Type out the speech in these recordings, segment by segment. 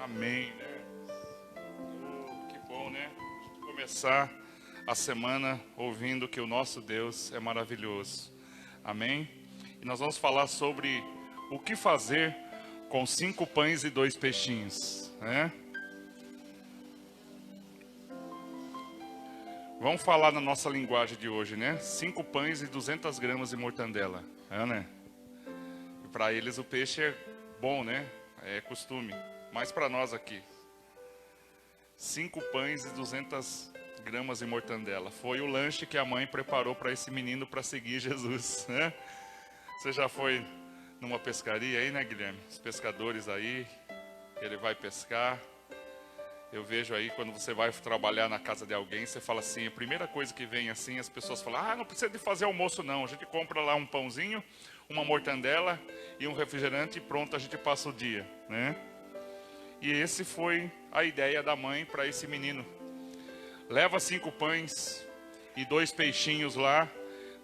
Amém, né? Que bom, né? Começar a semana ouvindo que o nosso Deus é maravilhoso. Amém? E nós vamos falar sobre o que fazer com 5 pães e 2 peixinhos, né? Vamos falar na nossa linguagem de hoje, né? 5 pães e 200 gramas de mortandela, né? E para eles o peixe é bom, né? É costume. Mas para nós aqui, 5 pães e 200 gramas de mortandela. Foi o lanche que a mãe preparou para esse menino para seguir Jesus, né? Você já foi numa pescaria aí, né, Guilherme? Os pescadores aí, ele vai pescar. Eu vejo aí, quando você vai trabalhar na casa de alguém, você fala assim, a primeira coisa que vem assim, as pessoas falam, não precisa de fazer almoço não, a gente compra lá um pãozinho, uma mortandela e um refrigerante e pronto, a gente passa o dia, né? E esse foi a ideia da mãe para esse menino. Leva 5 pães e 2 peixinhos lá,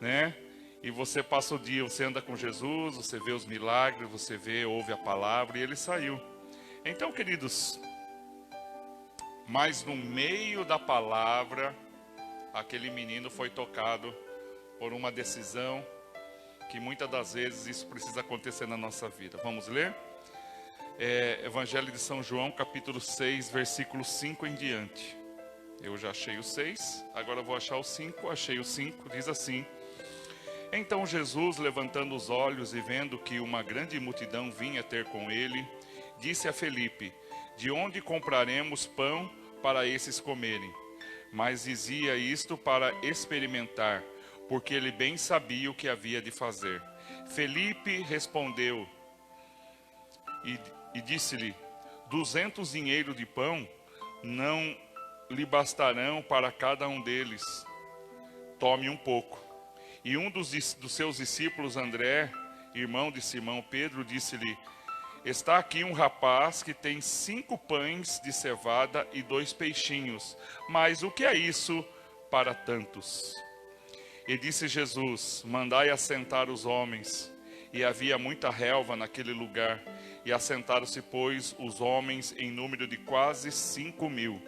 né? E você passa o dia, você anda com Jesus, você vê os milagres, você vê, ouve a palavra e ele saiu. Então, queridos, mas no meio da palavra, aquele menino foi tocado por uma decisão que muitas das vezes isso precisa acontecer na nossa vida. Vamos ler? Evangelho de São João, capítulo 6, versículo 5 em diante. Eu já achei o 6, agora vou achar o 5. Achei o 5, diz assim: Então Jesus, levantando os olhos e vendo que uma grande multidão vinha ter com ele, disse a Felipe: De onde compraremos pão para esses comerem? Mas dizia isto para experimentar, porque ele bem sabia o que havia de fazer. Felipe respondeu e disse-lhe: 200 dinheiros de pão não lhe bastarão para cada um deles. Tome um pouco. E um dos seus discípulos, André, irmão de Simão Pedro, disse-lhe: Está aqui um rapaz que tem 5 pães de cevada e 2 peixinhos, mas o que é isso para tantos? E disse Jesus: Mandai assentar os homens. E havia muita relva naquele lugar, e assentaram-se, pois, os homens em número de quase 5.000.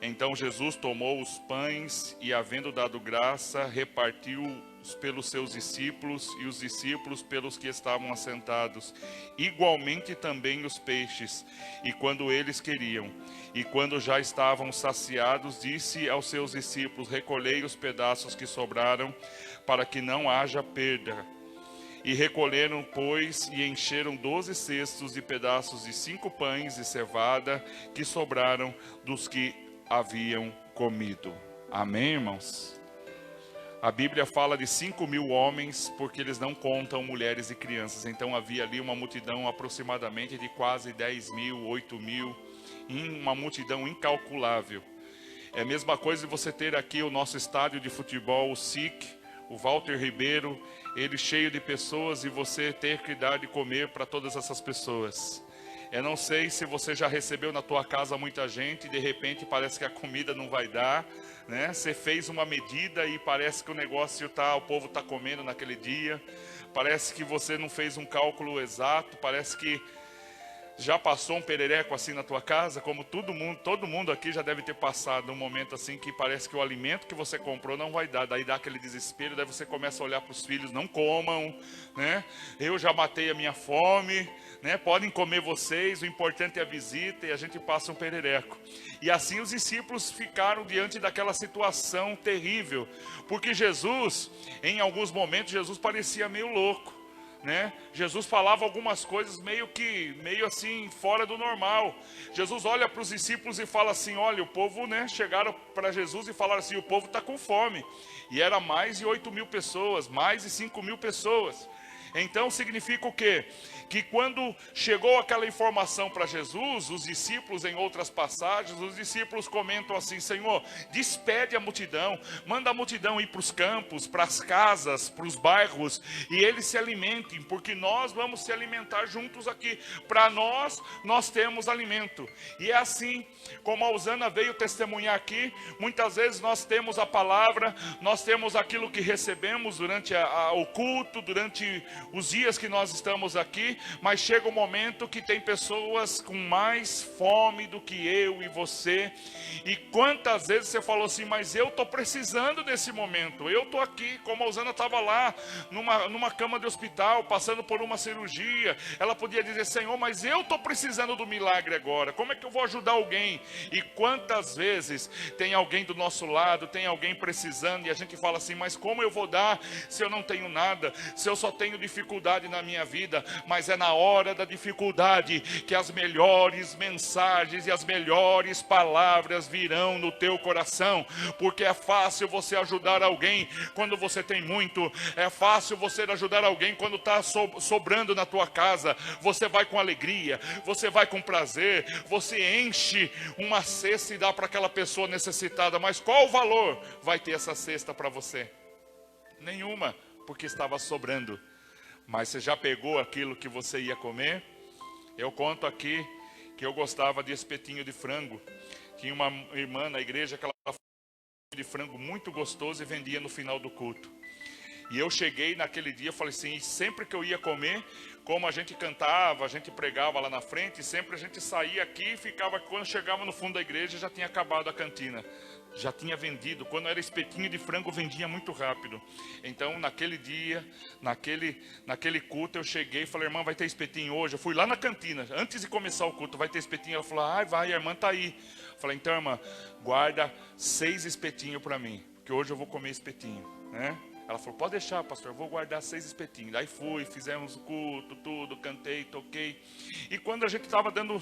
Então Jesus tomou os pães e, havendo dado graça, repartiu-os pelos seus discípulos e os discípulos pelos que estavam assentados. Igualmente também os peixes, e quando eles queriam. E quando já estavam saciados, disse aos seus discípulos: Recolhei os pedaços que sobraram, para que não haja perda. E recolheram, pois, e encheram 12 cestos de pedaços de 5 pães de cevada que sobraram dos que haviam comido. Amém, irmãos? A Bíblia fala de 5.000 homens, porque eles não contam mulheres e crianças. Então havia ali uma multidão aproximadamente de quase 10.000, 8.000, uma multidão incalculável. É a mesma coisa de você ter aqui o nosso estádio de futebol, o SIC, o Walter Ribeiro, ele cheio de pessoas, e você ter que dar de comer para todas essas pessoas. Eu não sei se você já recebeu na tua casa muita gente e de repente parece que a comida não vai dar, né? Você fez uma medida e parece que o negócio o povo está comendo naquele dia. Parece que você não fez um cálculo exato, parece que já passou um perereco assim na tua casa, como todo mundo aqui já deve ter passado um momento assim que parece que o alimento que você comprou não vai dar, daí dá aquele desespero, daí você começa a olhar para os filhos: não comam, né? Eu já matei a minha fome, né? Podem comer vocês, o importante é a visita, e a gente passa um perereco. E assim os discípulos ficaram diante daquela situação terrível, porque Jesus, em alguns momentos, Jesus parecia meio louco, né? Jesus falava algumas coisas meio assim fora do normal. Jesus olha para os discípulos e fala assim: olha, o povo, né, chegaram para Jesus e falaram assim: o povo está com fome. E era mais de 8.000 pessoas, mais de 5.000 pessoas. Então significa o quê? Que quando chegou aquela informação para Jesus, os discípulos, em outras passagens, os discípulos comentam assim: Senhor, despede a multidão, manda a multidão ir para os campos, para as casas, para os bairros, e eles se alimentem, porque nós vamos se alimentar juntos aqui. Para nós temos alimento. E é assim como a Usana veio testemunhar aqui, muitas vezes nós temos a palavra, nós temos aquilo que recebemos durante o culto, durante os dias que nós estamos aqui, mas chega um momento que tem pessoas com mais fome do que eu e você. E quantas vezes você falou assim, mas eu estou precisando desse momento, eu estou aqui, como a Osana estava lá, numa cama de hospital, passando por uma cirurgia, ela podia dizer, Senhor, mas eu estou precisando do milagre agora, como é que eu vou ajudar alguém? E quantas vezes tem alguém do nosso lado, tem alguém precisando, e a gente fala assim, mas como eu vou dar se eu não tenho nada, se eu só tenho dificuldade na minha vida? Mas é na hora da dificuldade que as melhores mensagens e as melhores palavras virão no teu coração, porque é fácil você ajudar alguém quando você tem muito, é fácil você ajudar alguém quando está sobrando na tua casa, você vai com alegria, você vai com prazer, você enche uma cesta e dá para aquela pessoa necessitada, mas qual o valor vai ter essa cesta para você? Nenhuma, porque estava sobrando. Mas você já pegou aquilo que você ia comer? Eu conto aqui que eu gostava de espetinho de frango. Tinha uma irmã na igreja que ela fazia de frango muito gostoso e vendia no final do culto. E eu cheguei naquele dia, falei assim, sempre que eu ia comer, como a gente cantava, a gente pregava lá na frente, sempre a gente saía aqui e ficava, quando chegava no fundo da igreja já tinha acabado a cantina. Já tinha vendido, quando era espetinho de frango vendia muito rápido. Então naquele dia, naquele culto eu cheguei e falei, irmã, vai ter espetinho hoje? Eu fui lá na cantina, antes de começar o culto, vai ter espetinho? Ela falou, vai, a irmã está aí. Eu falei, então irmã, guarda 6 espetinhos para mim, que hoje eu vou comer espetinho, né? Ela falou, pode deixar, pastor, eu vou guardar 6 espetinhos. Daí fui, fizemos o culto, tudo, cantei, toquei. E quando a gente estava dando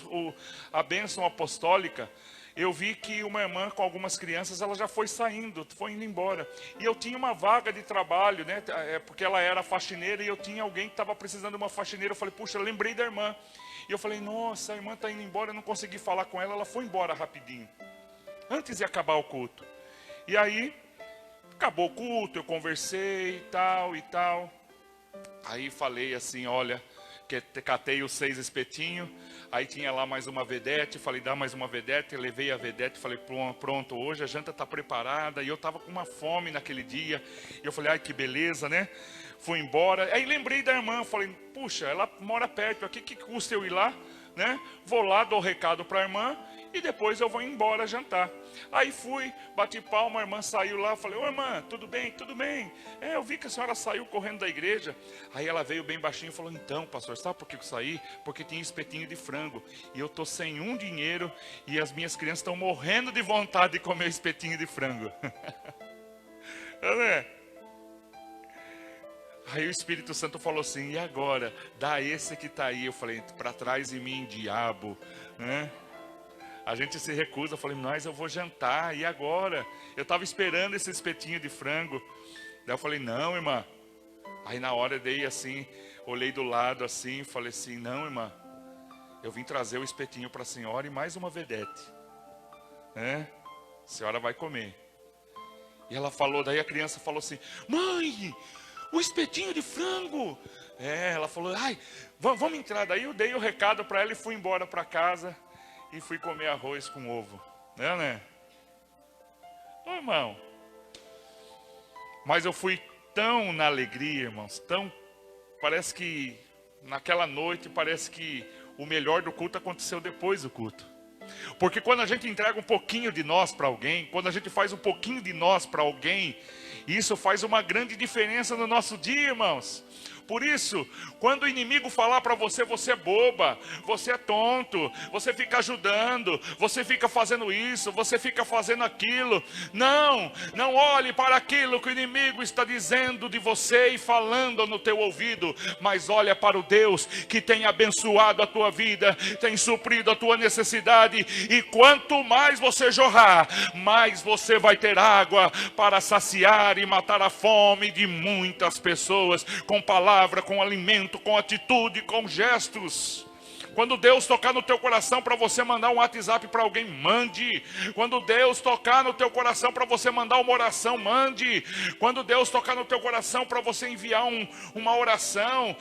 a bênção apostólica, eu vi que uma irmã com algumas crianças, ela já foi saindo, foi indo embora. E eu tinha uma vaga de trabalho, né? Porque ela era faxineira e eu tinha alguém que estava precisando de uma faxineira. Eu falei, puxa, eu lembrei da irmã. E eu falei, nossa, a irmã está indo embora, eu não consegui falar com ela, ela foi embora rapidinho, antes de acabar o culto. E aí, acabou o culto, eu conversei e tal e tal. Aí falei assim, olha, que catei os 6 espetinhos. Aí tinha lá mais uma vedete, falei, dá mais uma vedete, levei a vedete, falei, pronto, hoje a janta está preparada, e eu estava com uma fome naquele dia, e eu falei, ai que beleza, né? Fui embora, aí lembrei da irmã, falei, puxa, ela mora perto aqui, que custa eu ir lá, né? Vou lá, dou o recado para a irmã, e depois eu vou embora jantar. Aí fui, bati palma, a irmã saiu lá, falei, ô irmã, tudo bem? Tudo bem. Eu vi que a senhora saiu correndo da igreja. Aí ela veio bem baixinho e falou, então pastor, sabe por que eu saí? Porque tinha espetinho de frango, e eu tô sem um dinheiro, e as minhas crianças estão morrendo de vontade de comer espetinho de frango. Aí o Espírito Santo falou assim, e agora? Dá esse que está aí. Eu falei, para trás de mim, diabo, né? A gente se recusa, eu falei, mas eu vou jantar, e agora? Eu estava esperando esse espetinho de frango. Daí eu falei, não, irmã. Aí na hora eu dei assim, olhei do lado assim, falei assim, não, irmã, eu vim trazer o espetinho para a senhora e mais uma vedete, né? A senhora vai comer. E ela falou, daí a criança falou assim, mãe, o espetinho de frango. Ela falou, ai, vamos entrar. Daí eu dei o recado para ela e fui embora para casa. E fui comer arroz com ovo, né? Ô, irmão, mas eu fui tão na alegria, irmãos, parece que naquela noite, parece que o melhor do culto aconteceu depois do culto. Porque quando a gente entrega um pouquinho de nós para alguém, quando a gente faz um pouquinho de nós para alguém, isso faz uma grande diferença no nosso dia, irmãos. Por isso, quando o inimigo falar para você, você é boba, você é tonto, você fica ajudando, você fica fazendo isso, você fica fazendo aquilo. Não olhe para aquilo que o inimigo está dizendo de você e falando no teu ouvido, mas olha para o Deus que tem abençoado a tua vida, tem suprido a tua necessidade, e quanto mais você jorrar, mais você vai ter água para saciar e matar a fome de muitas pessoas, com palavras, com alimento, com atitude, com gestos. Quando Deus tocar no teu coração para você mandar um WhatsApp para alguém, mande. Quando Deus tocar no teu coração para você mandar uma oração, mande. Quando Deus tocar no teu coração para você enviar uma oração,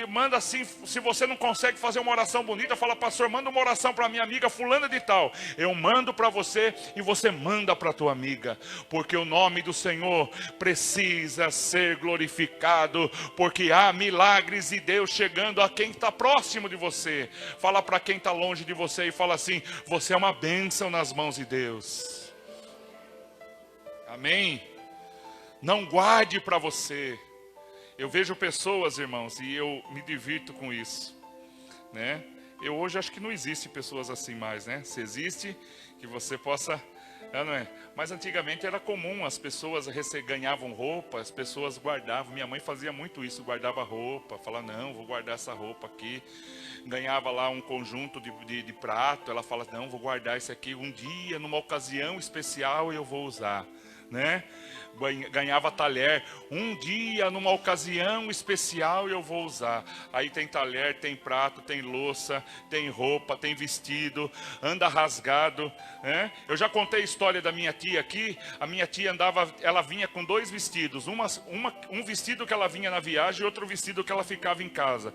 manda assim. Se você não consegue fazer uma oração bonita, fala: pastor, manda uma oração para minha amiga fulana de tal. Eu mando para você e você manda para a tua amiga. Porque o nome do Senhor precisa ser glorificado. Porque há milagres de Deus chegando a quem está próximo de você. Fala para quem está longe de você e fala assim: você é uma bênção nas mãos de Deus. Amém? Não guarde para você. Eu vejo pessoas, irmãos, e eu me divirto com isso, né? Eu hoje acho que não existe pessoas assim mais, né? Se existe, que você possa... não é? Mas antigamente era comum, as pessoas ganhavam roupa, as pessoas guardavam. Minha mãe fazia muito isso, guardava roupa, falava: não, vou guardar essa roupa aqui. Ganhava lá um conjunto de prato, ela fala: não, vou guardar esse aqui, um dia, numa ocasião especial eu vou usar, né? Ganhava talher, um dia, numa ocasião especial eu vou usar. Aí tem talher, tem prato, tem louça, tem roupa, tem vestido, anda rasgado, né? Eu já contei a história da minha tia aqui. A minha tia ela vinha com 2 vestidos, um vestido que ela vinha na viagem e outro vestido que ela ficava em casa,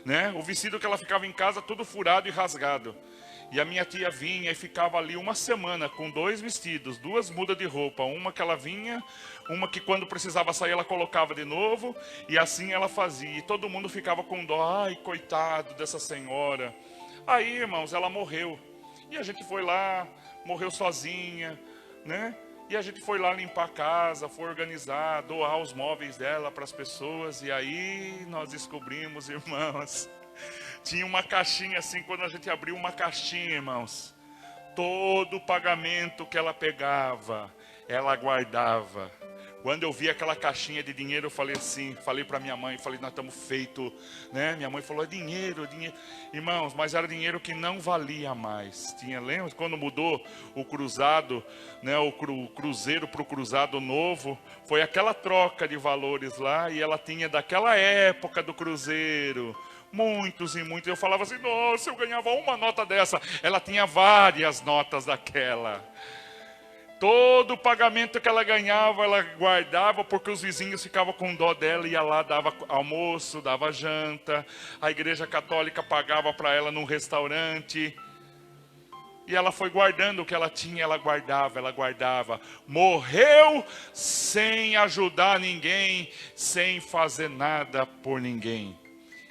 né? O vestido que ela ficava em casa tudo furado e rasgado. E a minha tia vinha e ficava ali uma semana com 2 vestidos, 2 mudas de roupa. Uma que ela vinha, uma que quando precisava sair ela colocava de novo. E assim ela fazia. E todo mundo ficava com dó. Ai, coitado dessa senhora. Aí, irmãos, ela morreu. E a gente foi lá, morreu sozinha, né? E a gente foi lá limpar a casa, foi organizar, doar os móveis dela para as pessoas. E aí nós descobrimos, irmãos... Tinha uma caixinha assim, quando a gente abriu uma caixinha, irmãos, todo o pagamento que ela pegava, ela guardava. Quando eu vi aquela caixinha de dinheiro, eu falei assim, falei para minha mãe, falei: nós estamos feitos, né? Minha mãe falou: é dinheiro, dinheiro. Irmãos, mas era dinheiro que não valia mais. Lembra quando mudou o cruzado, né? O cruzeiro para o cruzado novo, foi aquela troca de valores lá, e ela tinha daquela época do cruzeiro, muitos e muitos. Eu falava assim: nossa, eu ganhava uma nota dessa. Ela tinha várias notas daquela. Todo o pagamento que ela ganhava, ela guardava, porque os vizinhos ficavam com dó dela, ia lá, dava almoço, dava janta. A igreja católica pagava para ela num restaurante. E ela foi guardando o que ela tinha, ela guardava, ela guardava. Morreu sem ajudar ninguém, sem fazer nada por ninguém.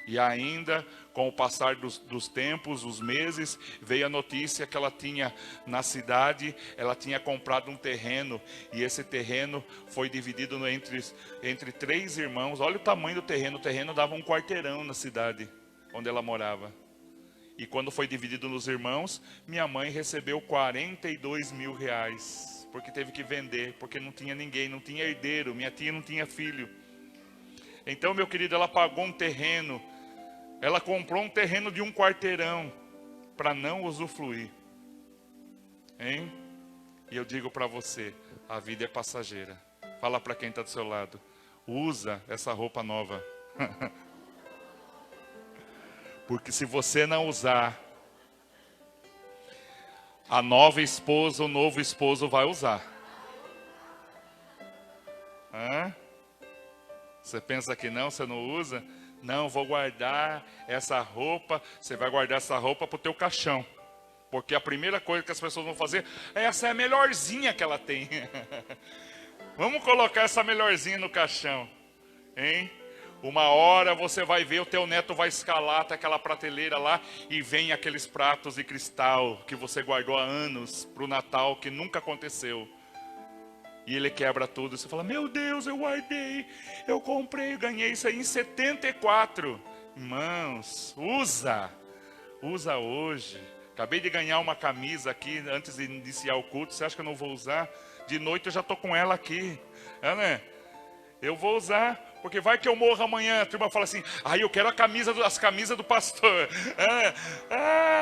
E ainda, com o passar dos tempos, os meses, veio a notícia que ela tinha, na cidade, ela tinha comprado um terreno. E esse terreno foi dividido entre 3 irmãos. Olha o tamanho do terreno. O terreno dava um quarteirão na cidade onde ela morava. E quando foi dividido nos irmãos, minha mãe recebeu 42 mil reais. Porque teve que vender, porque não tinha ninguém, não tinha herdeiro. Minha tia não tinha filho. Então, meu querido, ela pagou um terreno. Ela comprou um terreno de um quarteirão para não usufruir. Hein? E eu digo para você, a vida é passageira. Fala para quem está do seu lado: usa essa roupa nova. Porque se você não usar, a nova esposa, o novo esposo vai usar. Hã? Você pensa que não, você não usa? Não, vou guardar essa roupa. Você vai guardar essa roupa para o teu caixão. Porque a primeira coisa que as pessoas vão fazer, essa é a melhorzinha que ela tem. Vamos colocar essa melhorzinha no caixão. Hein? Uma hora você vai ver, o teu neto vai escalar até aquela prateleira lá e vem aqueles pratos de cristal que você guardou há anos para o Natal, que nunca aconteceu. E ele quebra tudo. Você fala: meu Deus, eu guardei, eu comprei, eu ganhei isso aí em 74. Irmãos, usa hoje. Acabei de ganhar uma camisa aqui antes de iniciar o culto. Você acha que eu não vou usar? De noite eu já estou com ela aqui, né? Eu vou usar, Porque vai que eu morro amanhã, a turma fala assim, eu quero as camisas do pastor.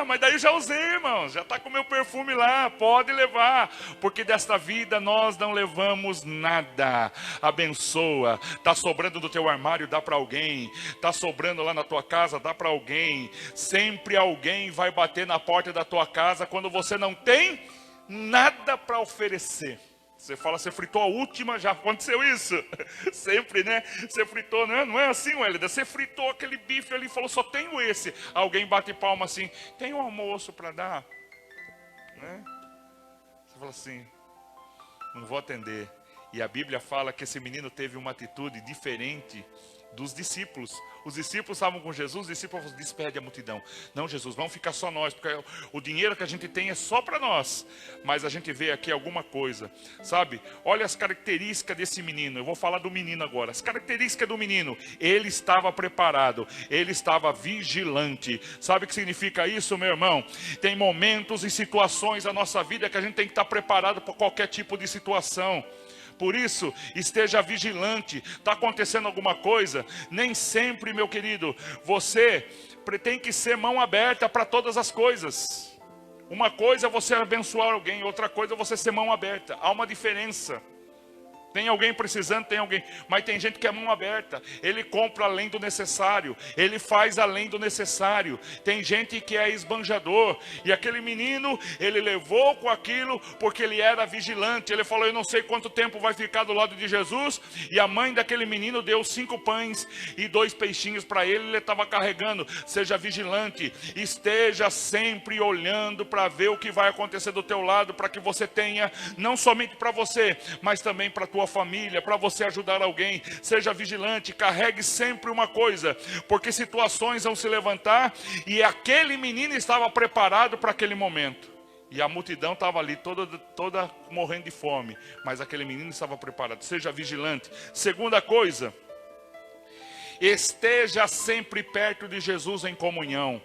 Mas daí já usei, irmãos, já está com o meu perfume lá, pode levar. Porque desta vida nós não levamos nada. Abençoa, está sobrando do teu armário, dá para alguém. Está sobrando lá na tua casa, dá para alguém. Sempre alguém vai bater na porta da tua casa quando você não tem nada para oferecer. Você fala, você fritou a última, já aconteceu isso? Sempre, né? Você fritou, não é assim, Wélida? Você fritou aquele bife ali e falou, só tenho esse. Alguém bate palma assim, tem um almoço para dar? Né? Você fala assim, não vou atender. E a Bíblia fala que esse menino teve uma atitude diferente dos discípulos. Os discípulos estavam com Jesus, os discípulos falaram, despede a multidão. Não, Jesus, vamos ficar só nós, porque o dinheiro que a gente tem é só para nós. Mas a gente vê aqui alguma coisa, sabe? Olha as características desse menino. Eu vou falar do menino agora. As características do menino. Ele estava preparado, ele estava vigilante. Sabe o que significa isso, meu irmão? Tem momentos e situações na nossa vida que a gente tem que estar preparado para qualquer tipo de situação. Por isso, esteja vigilante. Está acontecendo alguma coisa? Nem sempre, meu querido, você tem que ser mão aberta para todas as coisas. Uma coisa é você abençoar alguém, outra coisa é você ser mão aberta. Há uma diferença. Tem alguém precisando, tem alguém, mas tem gente que é mão aberta. Ele compra além do necessário, ele faz além do necessário. Tem gente que é esbanjador. E aquele menino, ele levou com aquilo porque ele era vigilante. Ele falou, eu não sei quanto tempo vai ficar do lado de Jesus. E a mãe daquele menino deu 5 pães e 2 peixinhos para ele. Ele estava carregando. Seja vigilante, esteja sempre olhando para ver o que vai acontecer do teu lado, para que você tenha, não somente para você, mas também para a tua família, para você ajudar alguém. Seja vigilante, carregue sempre uma coisa, porque situações vão se levantar, e aquele menino estava preparado para aquele momento, e a multidão estava ali toda morrendo de fome, mas aquele menino estava preparado. Seja vigilante. Segunda coisa, esteja sempre perto de Jesus em comunhão.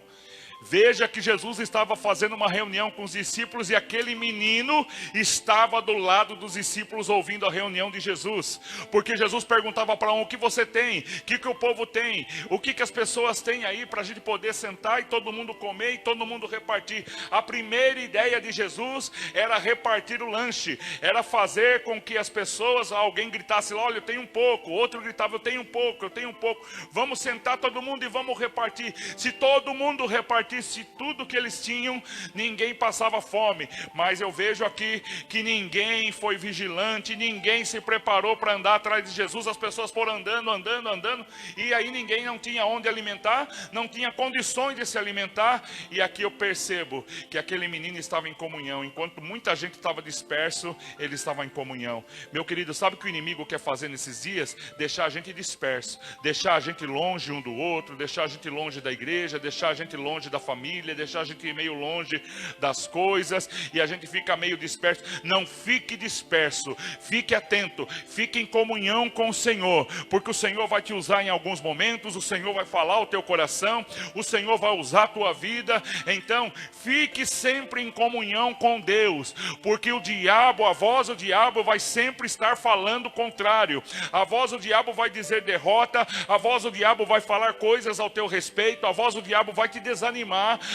Veja que Jesus estava fazendo uma reunião com os discípulos e aquele menino estava do lado dos discípulos ouvindo a reunião de Jesus. Porque Jesus perguntava para o que você tem? O que o povo tem? O que as pessoas têm aí para a gente poder sentar e todo mundo comer e todo mundo repartir? A primeira ideia de Jesus era repartir o lanche. Era fazer com que as pessoas, alguém gritasse, olha, eu tenho um pouco. Outro gritava, eu tenho um pouco, eu tenho um pouco. Vamos sentar todo mundo e vamos repartir. Se todo mundo repartir tudo que eles tinham, ninguém passava fome. Mas eu vejo aqui que ninguém foi vigilante, ninguém se preparou para andar atrás de Jesus. As pessoas foram andando, e aí ninguém não tinha onde alimentar, não tinha condições de se alimentar. E aqui eu percebo que aquele menino estava em comunhão. Enquanto muita gente estava disperso, ele estava em comunhão. Meu querido, sabe o que o inimigo quer fazer nesses dias? Deixar a gente disperso, deixar a gente longe um do outro, deixar a gente longe da igreja, deixar a gente longe da família, deixar a gente meio longe das coisas, e a gente fica meio disperso. Não fique disperso, fique atento, fique em comunhão com o Senhor, porque o Senhor vai te usar em alguns momentos, o Senhor vai falar ao teu coração, o Senhor vai usar a tua vida. Então fique sempre em comunhão com Deus, porque o diabo, a voz do diabo vai sempre estar falando o contrário. A voz do diabo vai dizer derrota, a voz do diabo vai falar coisas ao teu respeito, a voz do diabo vai te desanimar,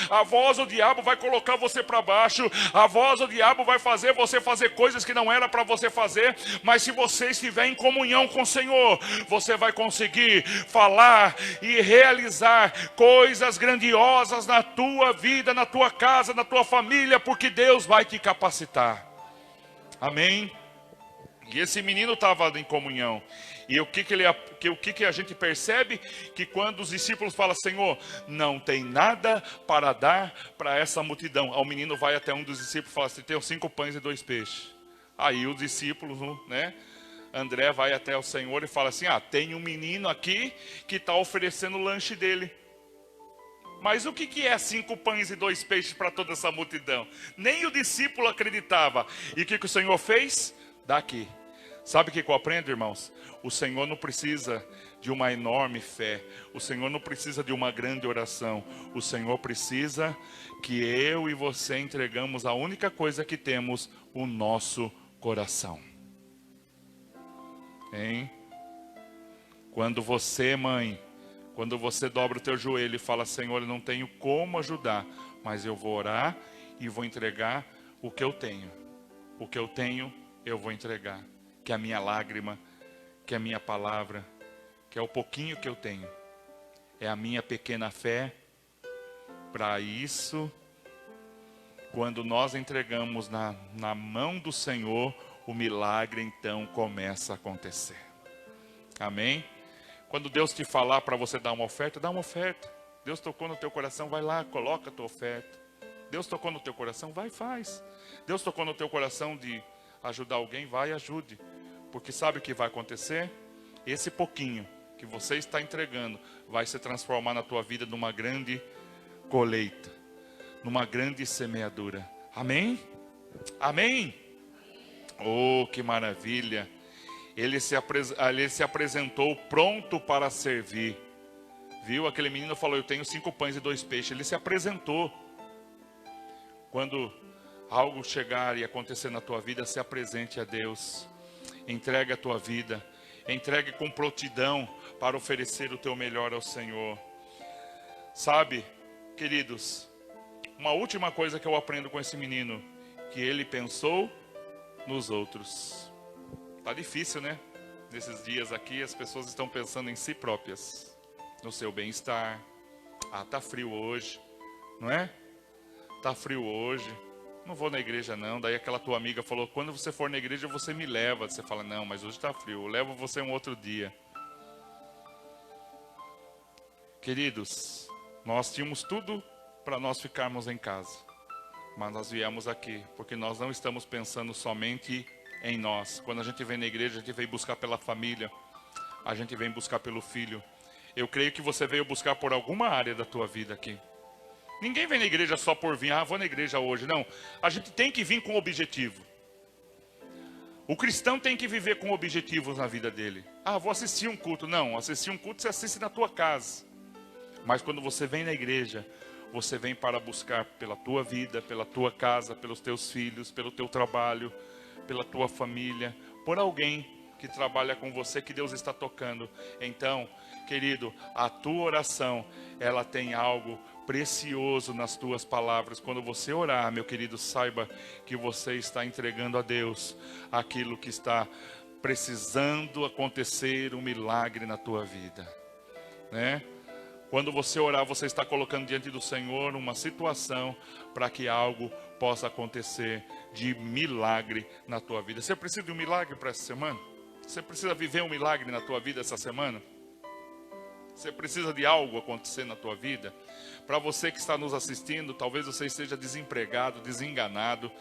a voz do diabo vai colocar você para baixo, a voz do diabo vai fazer você fazer coisas que não era para você fazer. Mas se você estiver em comunhão com o Senhor, você vai conseguir falar e realizar coisas grandiosas na tua vida, na tua casa, na tua família, porque Deus vai te capacitar. Amém? E esse menino estava em comunhão. E o que a gente percebe? Que quando os discípulos falam, Senhor, não tem nada para dar para essa multidão. O menino vai até um dos discípulos e fala assim, tenho 5 pães e 2 peixes. Aí os discípulos, né? André vai até o Senhor e fala assim, tem um menino aqui que está oferecendo o lanche dele. Mas o que é 5 pães e 2 peixes para toda essa multidão? Nem o discípulo acreditava. E o que o Senhor fez? Daqui. Sabe o que eu aprendo, irmãos? O Senhor não precisa de uma enorme fé. O Senhor não precisa de uma grande oração. O Senhor precisa que eu e você entregamos a única coisa que temos, o nosso coração. Hein? Quando você, mãe, quando você dobra o teu joelho e fala, Senhor, eu não tenho como ajudar, mas eu vou orar e vou entregar o que eu tenho. O que eu tenho, eu vou entregar. Que é a minha lágrima, que é a minha palavra, que é o pouquinho que eu tenho. É a minha pequena fé. Para isso, quando nós entregamos na mão do Senhor, o milagre então começa a acontecer. Amém? Quando Deus te falar para você dar uma oferta, dá uma oferta. Deus tocou no teu coração, vai lá, coloca a tua oferta. Deus tocou no teu coração, vai e faz. Deus tocou no teu coração de ajudar alguém, vai e ajude. Porque sabe o que vai acontecer? Esse pouquinho que você está entregando vai se transformar na tua vida numa grande colheita, numa grande semeadura. Amém? Amém? Oh, que maravilha! Ele se apresentou pronto para servir. Viu? Aquele menino falou, eu tenho 5 pães e 2 peixes. Ele se apresentou. Quando algo chegar e acontecer na tua vida, se apresente a Deus. Entregue a tua vida. Entregue com prontidão para oferecer o teu melhor ao Senhor. Sabe, queridos, uma última coisa que eu aprendo com esse menino, que ele pensou nos outros. Tá difícil, né? Nesses dias aqui as pessoas estão pensando em si próprias, no seu bem-estar. Ah, tá frio hoje, não é? Tá frio hoje, não vou na igreja não. Daí aquela tua amiga falou, quando você for na igreja você me leva. Você fala, não, mas hoje tá frio, eu levo você um outro dia. Queridos, nós tínhamos tudo para nós ficarmos em casa, mas nós viemos aqui porque nós não estamos pensando somente em nós. Quando a gente vem na igreja, a gente vem buscar pela família, a gente vem buscar pelo filho. Eu creio que você veio buscar por alguma área da tua vida aqui. Ninguém vem na igreja só por vir, vou na igreja hoje. Não, a gente tem que vir com objetivo. O cristão tem que viver com objetivos na vida dele. Vou assistir um culto. Não, assistir um culto você assiste na tua casa. Mas quando você vem na igreja, você vem para buscar pela tua vida, pela tua casa, pelos teus filhos, pelo teu trabalho, pela tua família, por alguém que trabalha com você, que Deus está tocando. Então, querido, a tua oração, ela tem algo precioso nas tuas palavras. Quando você orar, meu querido, saiba que você está entregando a Deus aquilo que está precisando acontecer, um milagre na tua vida, né? Quando você orar, você está colocando diante do Senhor uma situação para que algo possa acontecer de milagre na tua vida. Você precisa de um milagre para essa semana? Você precisa viver um milagre na tua vida essa semana? Você precisa de algo acontecer na tua vida? Para você que está nos assistindo, talvez você esteja desempregado, desenganado.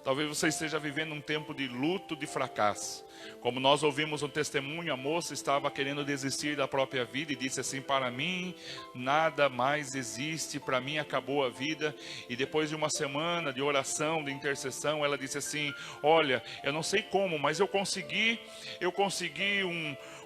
Talvez você esteja vivendo um tempo de luto, de fracasso. Como nós ouvimos um testemunho, a moça estava querendo desistir da própria vida e disse assim, para mim nada mais existe, para mim acabou a vida. E depois de uma semana de oração, de intercessão, ela disse assim, olha, eu não sei como, mas eu consegui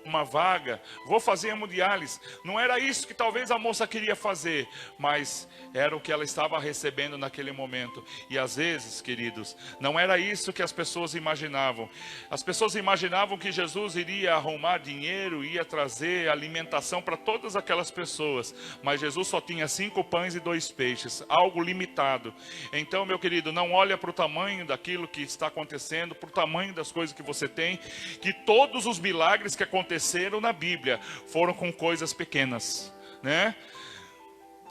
uma vaga, vou fazer hemodiálise. Não era isso que talvez a moça queria fazer, mas era o que ela estava recebendo naquele momento. E às vezes, queridos, não era isso que as pessoas imaginavam. As pessoas imaginavam que Jesus iria arrumar dinheiro, ia trazer alimentação para todas aquelas pessoas, mas Jesus só tinha 5 pães e 2 peixes, algo limitado. Então, meu querido, não olha para o tamanho daquilo que está acontecendo, para o tamanho das coisas que você tem, que todos os milagres que aconteceram na Bíblia foram com coisas pequenas, né?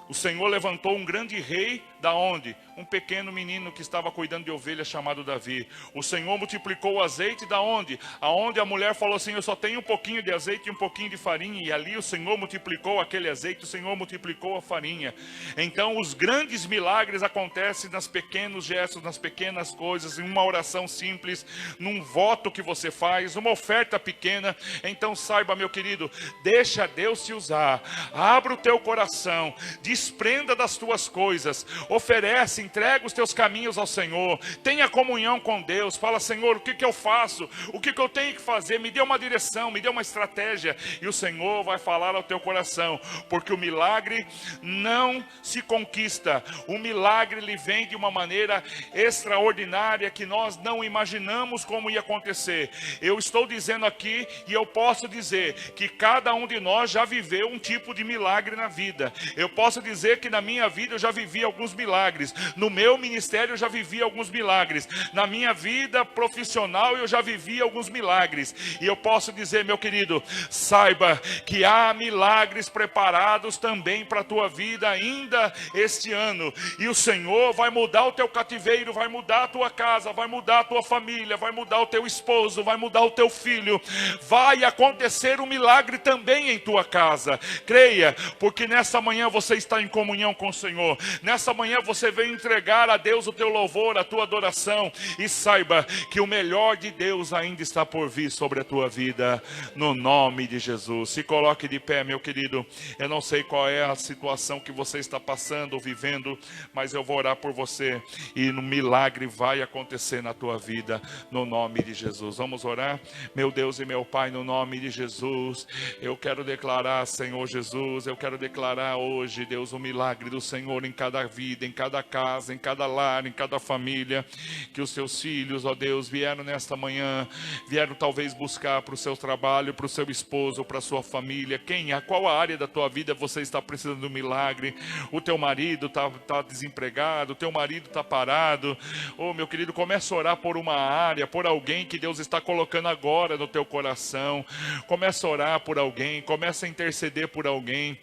O Senhor levantou um grande rei, da onde? Um pequeno menino que estava cuidando de ovelhas chamado Davi. O Senhor multiplicou o azeite, da onde? Aonde a mulher falou assim, eu só tenho um pouquinho de azeite e um pouquinho de farinha. E ali o Senhor multiplicou aquele azeite, o Senhor multiplicou a farinha. Então os grandes milagres acontecem nos pequenos gestos, nas pequenas coisas, em uma oração simples, num voto que você faz, uma oferta pequena. Então saiba, meu querido, deixa Deus te usar. Abra o teu coração, desprenda das tuas coisas. oferece, entrega os teus caminhos ao Senhor, tenha comunhão com Deus, fala: Senhor, o que que eu faço? O que que eu tenho que fazer? Me dê uma direção, me dê uma estratégia, e o Senhor vai falar ao teu coração, porque o milagre não se conquista, o milagre lhe vem de uma maneira extraordinária que nós não imaginamos como ia acontecer. Eu estou dizendo aqui, e eu posso dizer que cada um de nós já viveu um tipo de milagre na vida. Eu posso dizer que na minha vida eu já vivi alguns milagres, no meu ministério eu já vivi alguns milagres, na minha vida profissional eu já vivi alguns milagres, e eu posso dizer, meu querido, saiba que há milagres preparados também para a tua vida ainda este ano, e o Senhor vai mudar o teu cativeiro, vai mudar a tua casa, vai mudar a tua família, vai mudar o teu esposo, vai mudar o teu filho, vai acontecer um milagre também em tua casa. Creia, porque nessa manhã você está em comunhão com o Senhor, nessa manhã você vem entregar a Deus o teu louvor, a tua adoração, e saiba que o melhor de Deus ainda está por vir sobre a tua vida, no nome de Jesus. Se coloque de pé, meu querido. Eu não sei qual é a situação que você está passando ou vivendo, mas eu vou orar por você, e no milagre vai acontecer na tua vida, no nome de Jesus. Vamos orar? Meu Deus e meu Pai, no nome de Jesus, eu quero declarar, Senhor Jesus, eu quero declarar hoje, Deus, o milagre do Senhor em cada vida, em cada casa, em cada lar, em cada família, que os teus filhos, ó Deus, vieram nesta manhã, vieram talvez buscar para o seu trabalho, para o seu esposo, para a sua família. Qual a área da tua vida você está precisando de um milagre? O teu marido está desempregado, o teu marido está parado. Oh, meu querido, comece a orar por uma área, por alguém que Deus está colocando agora no teu coração. Comece a orar por alguém, comece a interceder por alguém.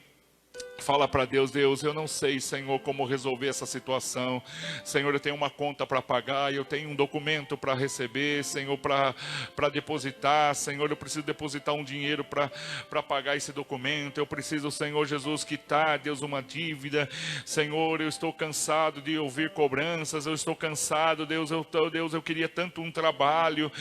Fala para Deus: Deus, eu não sei, Senhor, como resolver essa situação. Senhor, eu tenho uma conta para pagar, eu tenho um documento para receber, Senhor, para depositar. Senhor, eu preciso depositar um dinheiro para pagar esse documento. Eu preciso, Senhor Jesus, quitar, Deus, uma dívida. Senhor, eu estou cansado de ouvir cobranças, eu estou cansado, Deus, eu queria tanto um trabalho.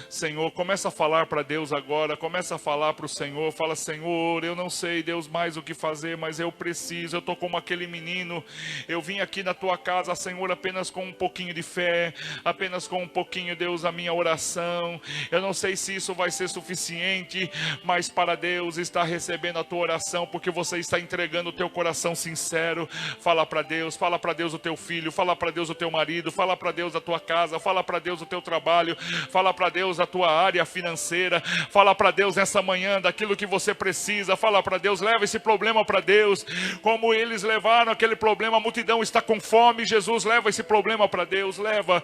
Senhor, começa a falar para Deus agora, começa a falar para o Senhor. Fala: Senhor, eu não sei, Deus, mais o que fazer, mas eu preciso, eu estou como aquele menino, eu vim aqui na tua casa, Senhor, apenas com um pouquinho de fé, apenas com um pouquinho, Deus, a minha oração. Eu não sei se isso vai ser suficiente, mas para Deus está recebendo a tua oração, porque você está entregando o teu coração sincero. Fala para Deus o teu filho, fala para Deus o teu marido, fala para Deus a tua casa, fala para Deus o teu trabalho, fala para Deus a tua área financeira, fala para Deus nessa manhã daquilo que você precisa, fala para Deus, leva esse problema para Deus, como eles levaram aquele problema. A multidão está com fome, Jesus leva esse problema para Deus, leva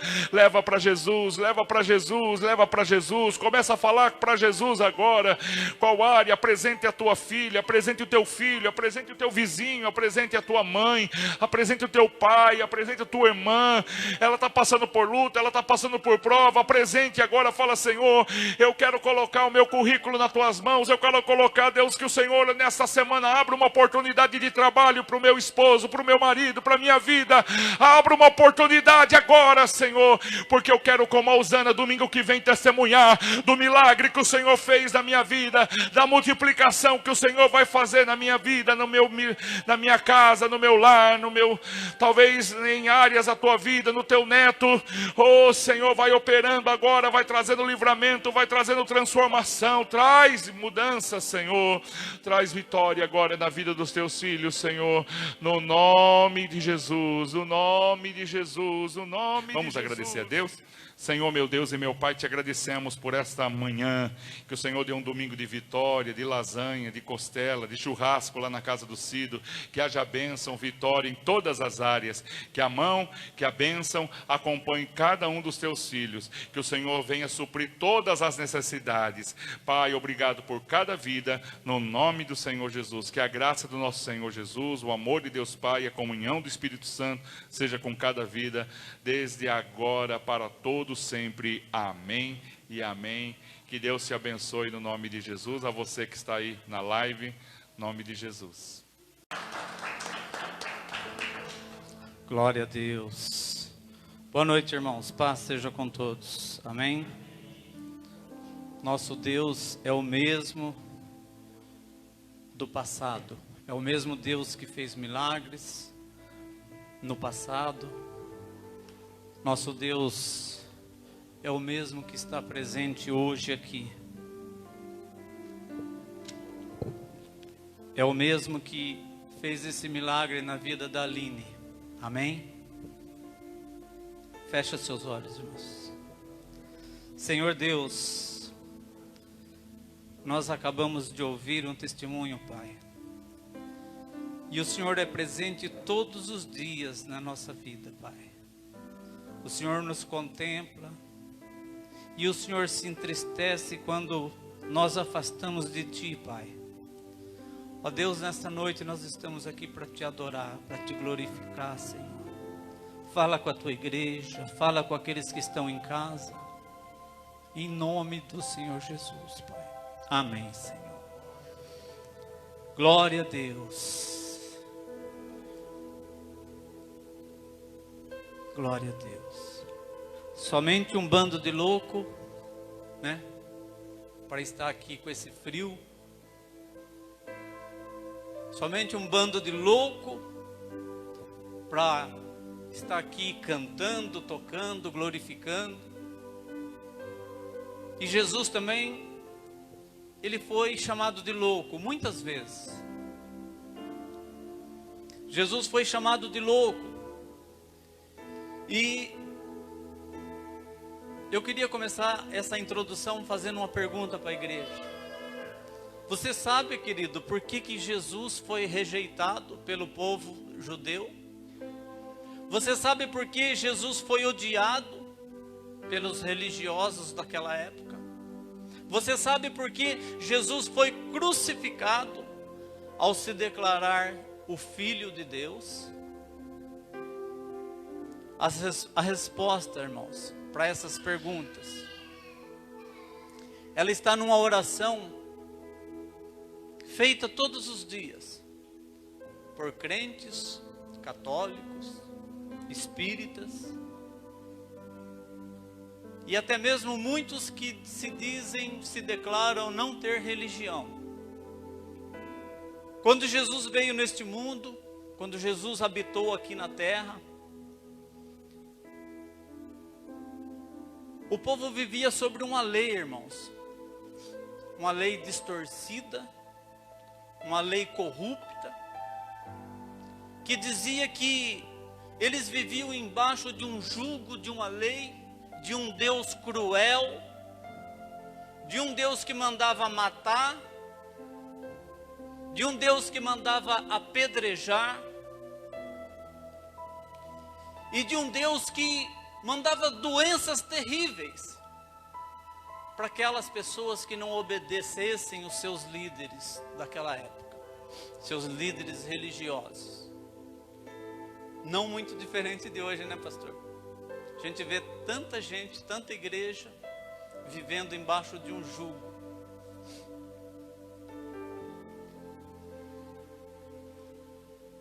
para Jesus, leva para Jesus, leva para Jesus. Começa a falar para Jesus agora. Qual área? Apresente a tua filha, apresente o teu filho, apresente o teu vizinho, apresente a tua mãe, apresente o teu pai, apresente a tua irmã. Ela está passando por luta, ela está passando por prova. Apresente agora, fala: Senhor, eu quero colocar o meu currículo nas tuas mãos, eu quero colocar, Deus, que o Senhor nesta semana abra uma oportunidade de trabalho para o meu esposo, para o meu marido, para a minha vida. Abra uma oportunidade agora, Senhor, porque eu quero, como a Osana, domingo que vem, testemunhar do milagre que o Senhor fez na minha vida, da multiplicação que o Senhor vai fazer na minha vida, na minha casa, no meu lar, talvez em áreas da tua vida, no teu neto. Oh, Senhor, vai operando agora, vai trazendo livramento, vai trazendo transformação, traz mudança, Senhor, traz vitória agora na vida dos teus filhos, Senhor, no nome de Jesus, o nome de Jesus, o nome de Jesus. Vamos agradecer a Deus? Senhor, meu Deus e meu Pai, te agradecemos por esta manhã, que o Senhor deu um domingo de vitória, de lasanha, de costela, de churrasco lá na casa do Cido, que haja bênção, vitória em todas as áreas, que a mão, que a bênção acompanhe cada um dos teus filhos, que o Senhor venha suprir todas as necessidades. Pai, obrigado por cada vida, no nome do Senhor Jesus, que a graça do nosso Senhor Jesus, o amor de Deus Pai, a comunhão do Espírito Santo, seja com cada vida, desde agora para todos sempre. Amém e amém. Que Deus te abençoe no nome de Jesus. A você que está aí na live, em nome de Jesus. Glória a Deus. Boa noite, irmãos. Paz seja com todos. Amém. Nosso Deus é o mesmo do passado. É o mesmo Deus que fez milagres. no passado. Nosso Deus é o mesmo que está presente hoje aqui. É o mesmo que fez esse milagre na vida da Aline. Amém? Fecha seus olhos, irmãos. Senhor Deus, nós acabamos de ouvir um testemunho, Pai. E o Senhor é presente todos os dias na nossa vida, Pai. O Senhor nos contempla e o Senhor se entristece quando nós afastamos de Ti, Pai. Ó Deus, nesta noite nós estamos aqui para Te adorar, para Te glorificar, Senhor. Fala com a Tua igreja, fala com aqueles que estão em casa. Em nome do Senhor Jesus, Pai. Amém, Senhor. Glória a Deus. Glória a Deus. Somente um bando de louco, né? Para estar aqui com esse frio. Somente um bando de louco para estar aqui cantando, tocando, glorificando. E Jesus também, ele foi chamado de louco muitas vezes. Jesus foi chamado de louco. E eu queria começar essa introdução fazendo uma pergunta para a igreja. Você sabe, querido, por que Jesus foi rejeitado pelo povo judeu? Você sabe por que Jesus foi odiado pelos religiosos daquela época? Você sabe por que Jesus foi crucificado ao se declarar o Filho de Deus? A resposta, irmãos, para essas perguntas, ela está numa oração feita todos os dias por crentes, católicos, espíritas e até mesmo muitos que se declaram não ter religião. Quando Jesus veio neste mundo, quando Jesus habitou aqui na terra, o povo vivia sobre uma lei, irmãos, uma lei distorcida, uma lei corrupta, que dizia que eles viviam embaixo de um jugo, de uma lei, de um Deus cruel, de um Deus que mandava matar, de um Deus que mandava apedrejar, e de um Deus que mandava doenças terríveis para aquelas pessoas que não obedecessem os seus líderes daquela época, seus líderes religiosos. Não muito diferente de hoje, né, pastor? A gente vê tanta gente, tanta igreja vivendo embaixo de um jugo.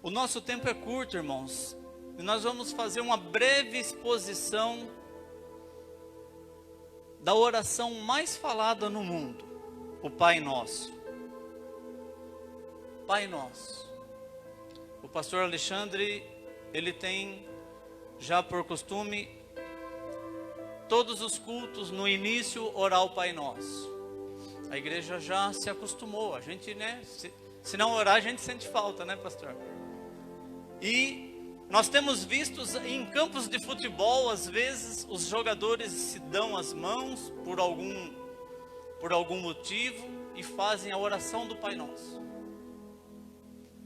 O nosso tempo é curto, irmãos, e nós vamos fazer uma breve exposição da oração mais falada no mundo, o Pai Nosso. Pai Nosso. O pastor Alexandre, ele tem já por costume, todos os cultos, no início, orar o Pai Nosso. A igreja já se acostumou, a gente, né, se não orar, a gente sente falta, né, pastor? E nós temos visto em campos de futebol, às vezes, os jogadores se dão as mãos por algum motivo e fazem a oração do Pai Nosso.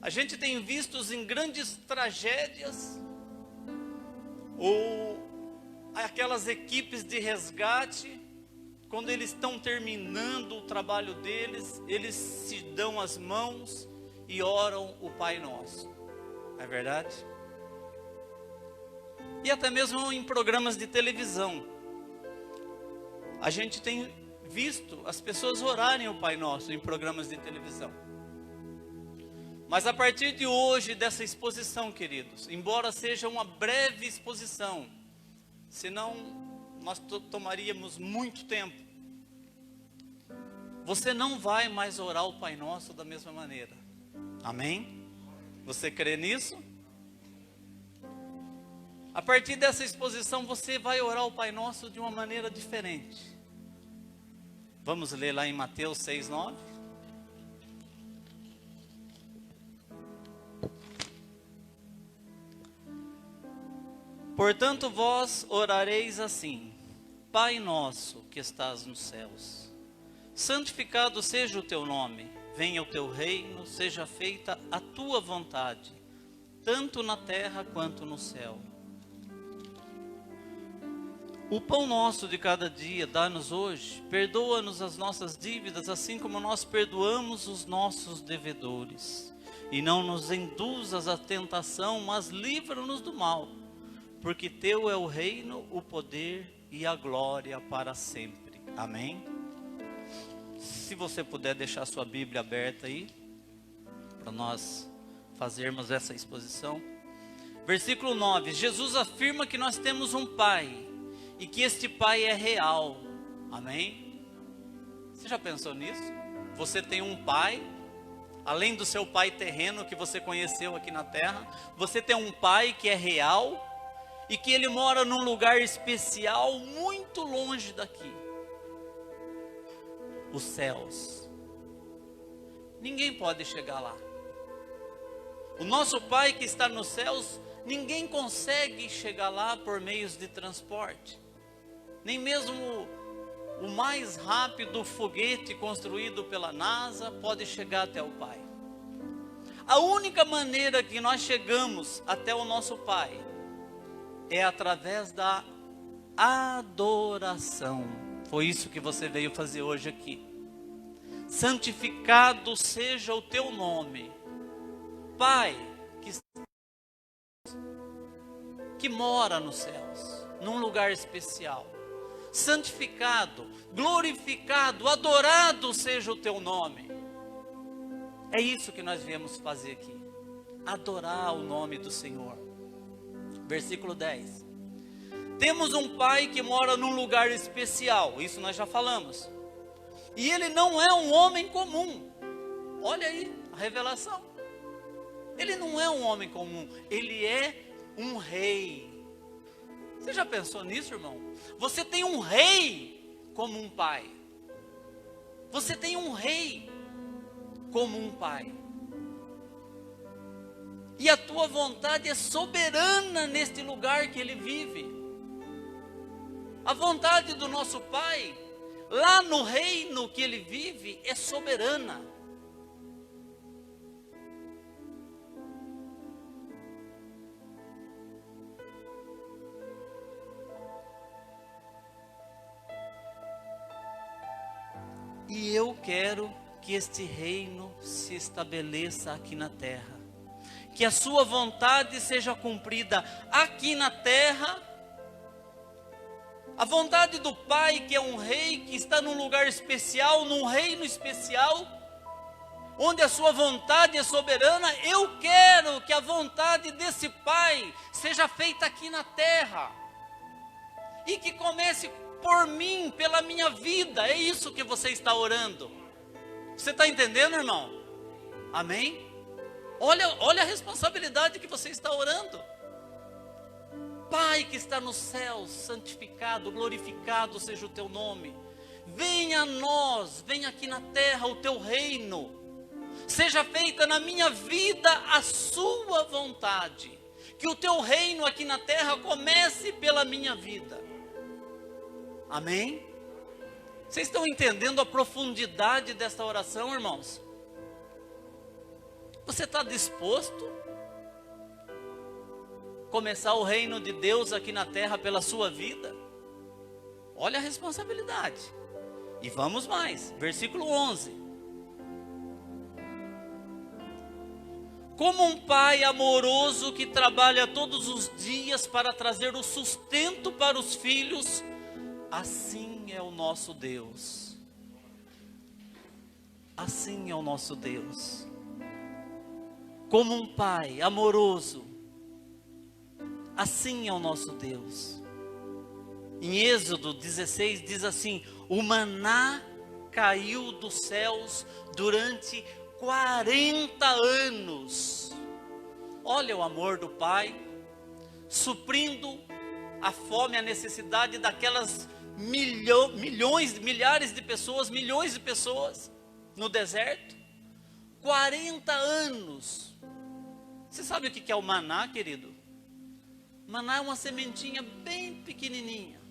A gente tem visto em grandes tragédias, ou aquelas equipes de resgate, quando eles estão terminando o trabalho deles, eles se dão as mãos e oram o Pai Nosso. Não é verdade? E até mesmo em programas de televisão, a gente tem visto as pessoas orarem o Pai Nosso em programas de televisão. Mas a partir de hoje, dessa exposição, queridos, embora seja uma breve exposição, senão nós tomaríamos muito tempo, você não vai mais orar o Pai Nosso da mesma maneira. Amém? Você crê nisso? A partir dessa exposição, você vai orar o Pai Nosso de uma maneira diferente. Vamos ler lá em Mateus 6:9. Portanto, vós orareis assim: Pai nosso que estás nos céus, santificado seja o teu nome, venha o teu reino, seja feita a tua vontade, tanto na terra quanto no céu. O pão nosso de cada dia dá-nos hoje, perdoa-nos as nossas dívidas, assim como nós perdoamos os nossos devedores. E não nos induzas à tentação, mas livra-nos do mal, porque teu é o reino, o poder e a glória para sempre. Amém? Se você puder deixar sua Bíblia aberta aí, para nós fazermos essa exposição. Versículo 9, Jesus afirma que nós temos um Pai, e que este Pai é real. Amém? Você já pensou nisso? Você tem um Pai, além do seu Pai terreno que você conheceu aqui na terra, você tem um Pai que é real, e que Ele mora num lugar especial, muito longe daqui. Os céus. Ninguém pode chegar lá. O nosso Pai que está nos céus, ninguém consegue chegar lá por meios de transporte. Nem mesmo o mais rápido foguete construído pela NASA pode chegar até o Pai. A única maneira que nós chegamos até o nosso Pai é através da adoração. Foi isso que você veio fazer hoje aqui. Santificado seja o teu nome, Pai, que mora nos céus, num lugar especial. Santificado, glorificado, adorado seja o teu nome. É isso que nós viemos fazer aqui. Adorar o nome do Senhor. Versículo 10. Temos um Pai que mora num lugar especial. Isso nós já falamos. E Ele não é um homem comum. Olha aí a revelação. Ele não é um homem comum. Ele é um rei. Você já pensou nisso, irmão? Você tem um rei como um pai. Você tem um rei como um pai. E a tua vontade é soberana neste lugar que ele vive. A vontade do nosso Pai, lá no reino que ele vive, é soberana. E eu quero que este reino se estabeleça aqui na terra. Que a sua vontade seja cumprida aqui na terra. A vontade do Pai, que é um rei, que está num lugar especial, num reino especial, onde a sua vontade é soberana. Eu quero que a vontade desse Pai seja feita aqui na terra. E que comece por mim, pela minha vida. É isso que você está orando. Você está entendendo, irmão? Amém? Olha a responsabilidade que você está orando. Pai que está nos céus, santificado, glorificado seja o teu nome. Venha a nós, venha aqui na terra o teu reino. Seja feita na minha vida a sua vontade. Que o teu reino aqui na terra comece pela minha vida. Amém? Vocês estão entendendo a profundidade desta oração, irmãos? Você está disposto a começar o reino de Deus aqui na terra pela sua vida? Olha a responsabilidade. E vamos mais, versículo 11. Como um pai amoroso que trabalha todos os dias para trazer o sustento para os filhos, assim é o nosso Deus. Assim é o nosso Deus. Como um pai amoroso, assim é o nosso Deus. Em Êxodo 16 diz assim: o maná caiu dos céus durante 40 anos. Olha o amor do Pai. suprindo a fome, a necessidade daquelas milhares de pessoas no deserto. 40 anos. Você sabe o que é o maná, querido? Maná é uma sementinha bem pequenininha,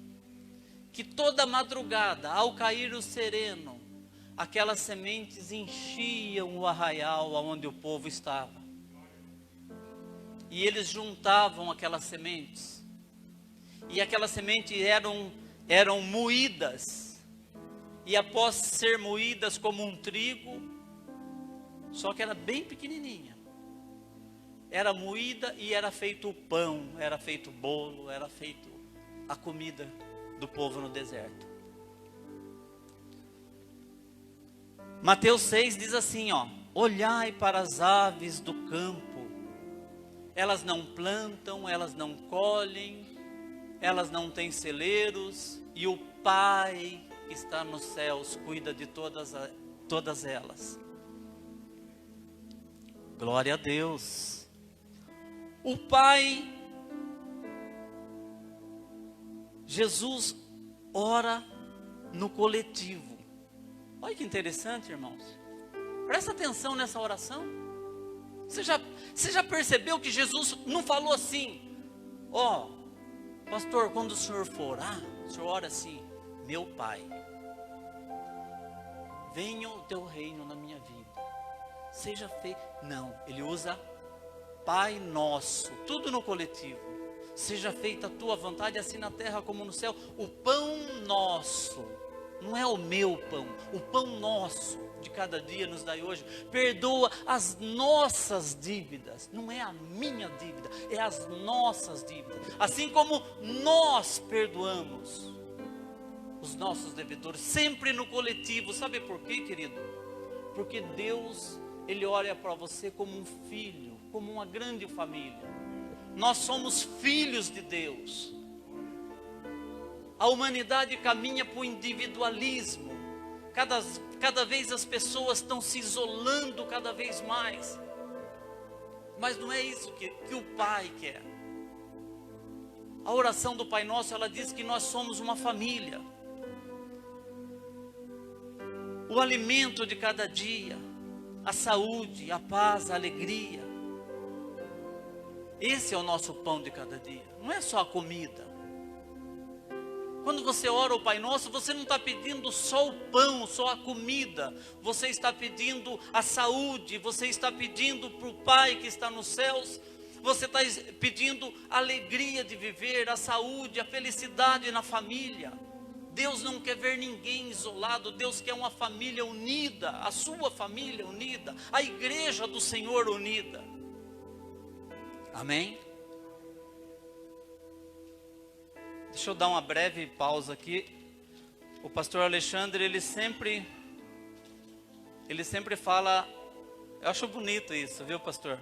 que toda madrugada, ao cair o sereno, aquelas sementes enchiam o arraial onde o povo estava. E eles juntavam aquelas sementes. E aquelas sementes eram moídas. E após ser moídas como um trigo, só que era bem pequenininha, era moída e era feito o pão, era feito o bolo, era feito a comida do povo no deserto. Mateus 6 diz assim, olhai para as aves do campo, elas não plantam, elas não colhem, elas não têm celeiros, e o Pai que está nos céus cuida de todas elas. Glória a Deus. O Pai, Jesus ora no coletivo. Olha que interessante, irmãos. Presta atenção nessa oração. Você já percebeu que Jesus não falou assim, pastor, quando o senhor for orar, o senhor ora assim, meu Pai, venha o teu reino na minha vida, seja feito. Não, ele usa Pai Nosso, tudo no coletivo. Seja feita a tua vontade, assim na terra como no céu. O pão nosso, não é o meu pão, o pão nosso de cada dia nos dai hoje. Perdoa as nossas dívidas, não é a minha dívida, é as nossas dívidas. Assim como nós perdoamos os nossos devedores, sempre no coletivo. Sabe por quê, querido? Porque Deus, Ele olha para você como um filho, como uma grande família. Nós somos filhos de Deus. A humanidade caminha para o individualismo. Cada vez as pessoas estão se isolando cada vez mais. Mas não é isso que o Pai quer. A oração do Pai Nosso, ela diz que nós somos uma família. O alimento de cada dia, a saúde, a paz, a alegria. Esse é o nosso pão de cada dia. Não é só a comida. Quando você ora o Pai Nosso, você não está pedindo só o pão, só a comida. Você está pedindo a saúde, você está pedindo para o Pai que está nos céus. Você está pedindo a alegria de viver, a saúde, a felicidade na família. Deus não quer ver ninguém isolado. Deus quer uma família unida, a sua família unida, a igreja do Senhor unida. Amém? Deixa eu dar uma breve pausa aqui. O pastor Alexandre, ele sempre fala, eu acho bonito isso, viu, pastor?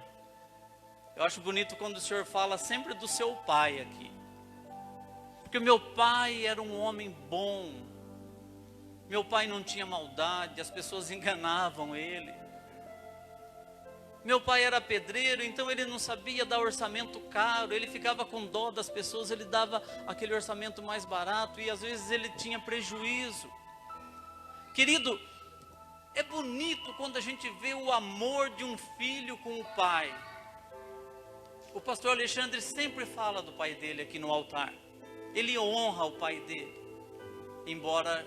Eu acho bonito quando o senhor fala sempre do seu pai aqui. Porque meu pai era um homem bom. Meu pai não tinha maldade, as pessoas enganavam ele. Meu pai era pedreiro, então ele não sabia dar orçamento caro, ele ficava com dó das pessoas, ele dava aquele orçamento mais barato e às vezes ele tinha prejuízo. Querido, é bonito quando a gente vê o amor de um filho com o pai. O pastor Alexandre sempre fala do pai dele aqui no altar. Ele honra o pai dele, embora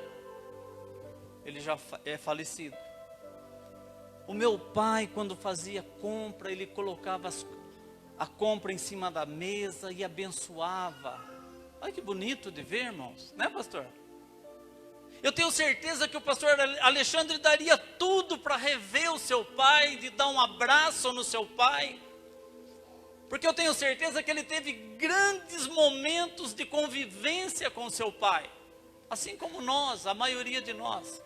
ele já é falecido. O meu pai, quando fazia compra, ele colocava a compra em cima da mesa e abençoava. Olha que bonito de ver, irmãos, né, pastor? Eu tenho certeza que o pastor Alexandre daria tudo para rever o seu pai, de dar um abraço no seu pai. Porque eu tenho certeza que ele teve grandes momentos de convivência com o seu pai. Assim como nós, a maioria de nós.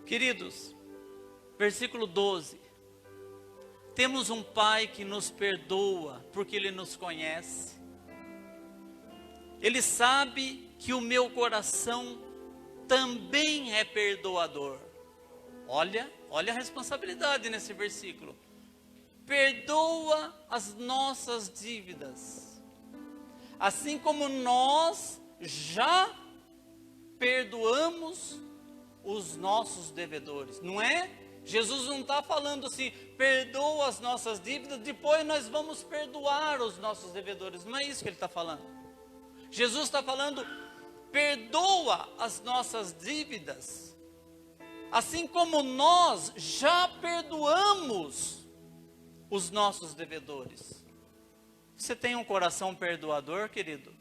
Queridos, versículo 12. Temos um Pai que nos perdoa porque Ele nos conhece. Ele sabe que o meu coração também é perdoador. Olha a responsabilidade nesse versículo. perdoa as nossas dívidas, assim como nós já perdoamos os nossos devedores. Não é? Jesus não está falando assim, perdoa as nossas dívidas, depois nós vamos perdoar os nossos devedores. Não é isso que ele está falando. Jesus está falando, perdoa as nossas dívidas, assim como nós já perdoamos os nossos devedores. Você tem um coração perdoador, querido?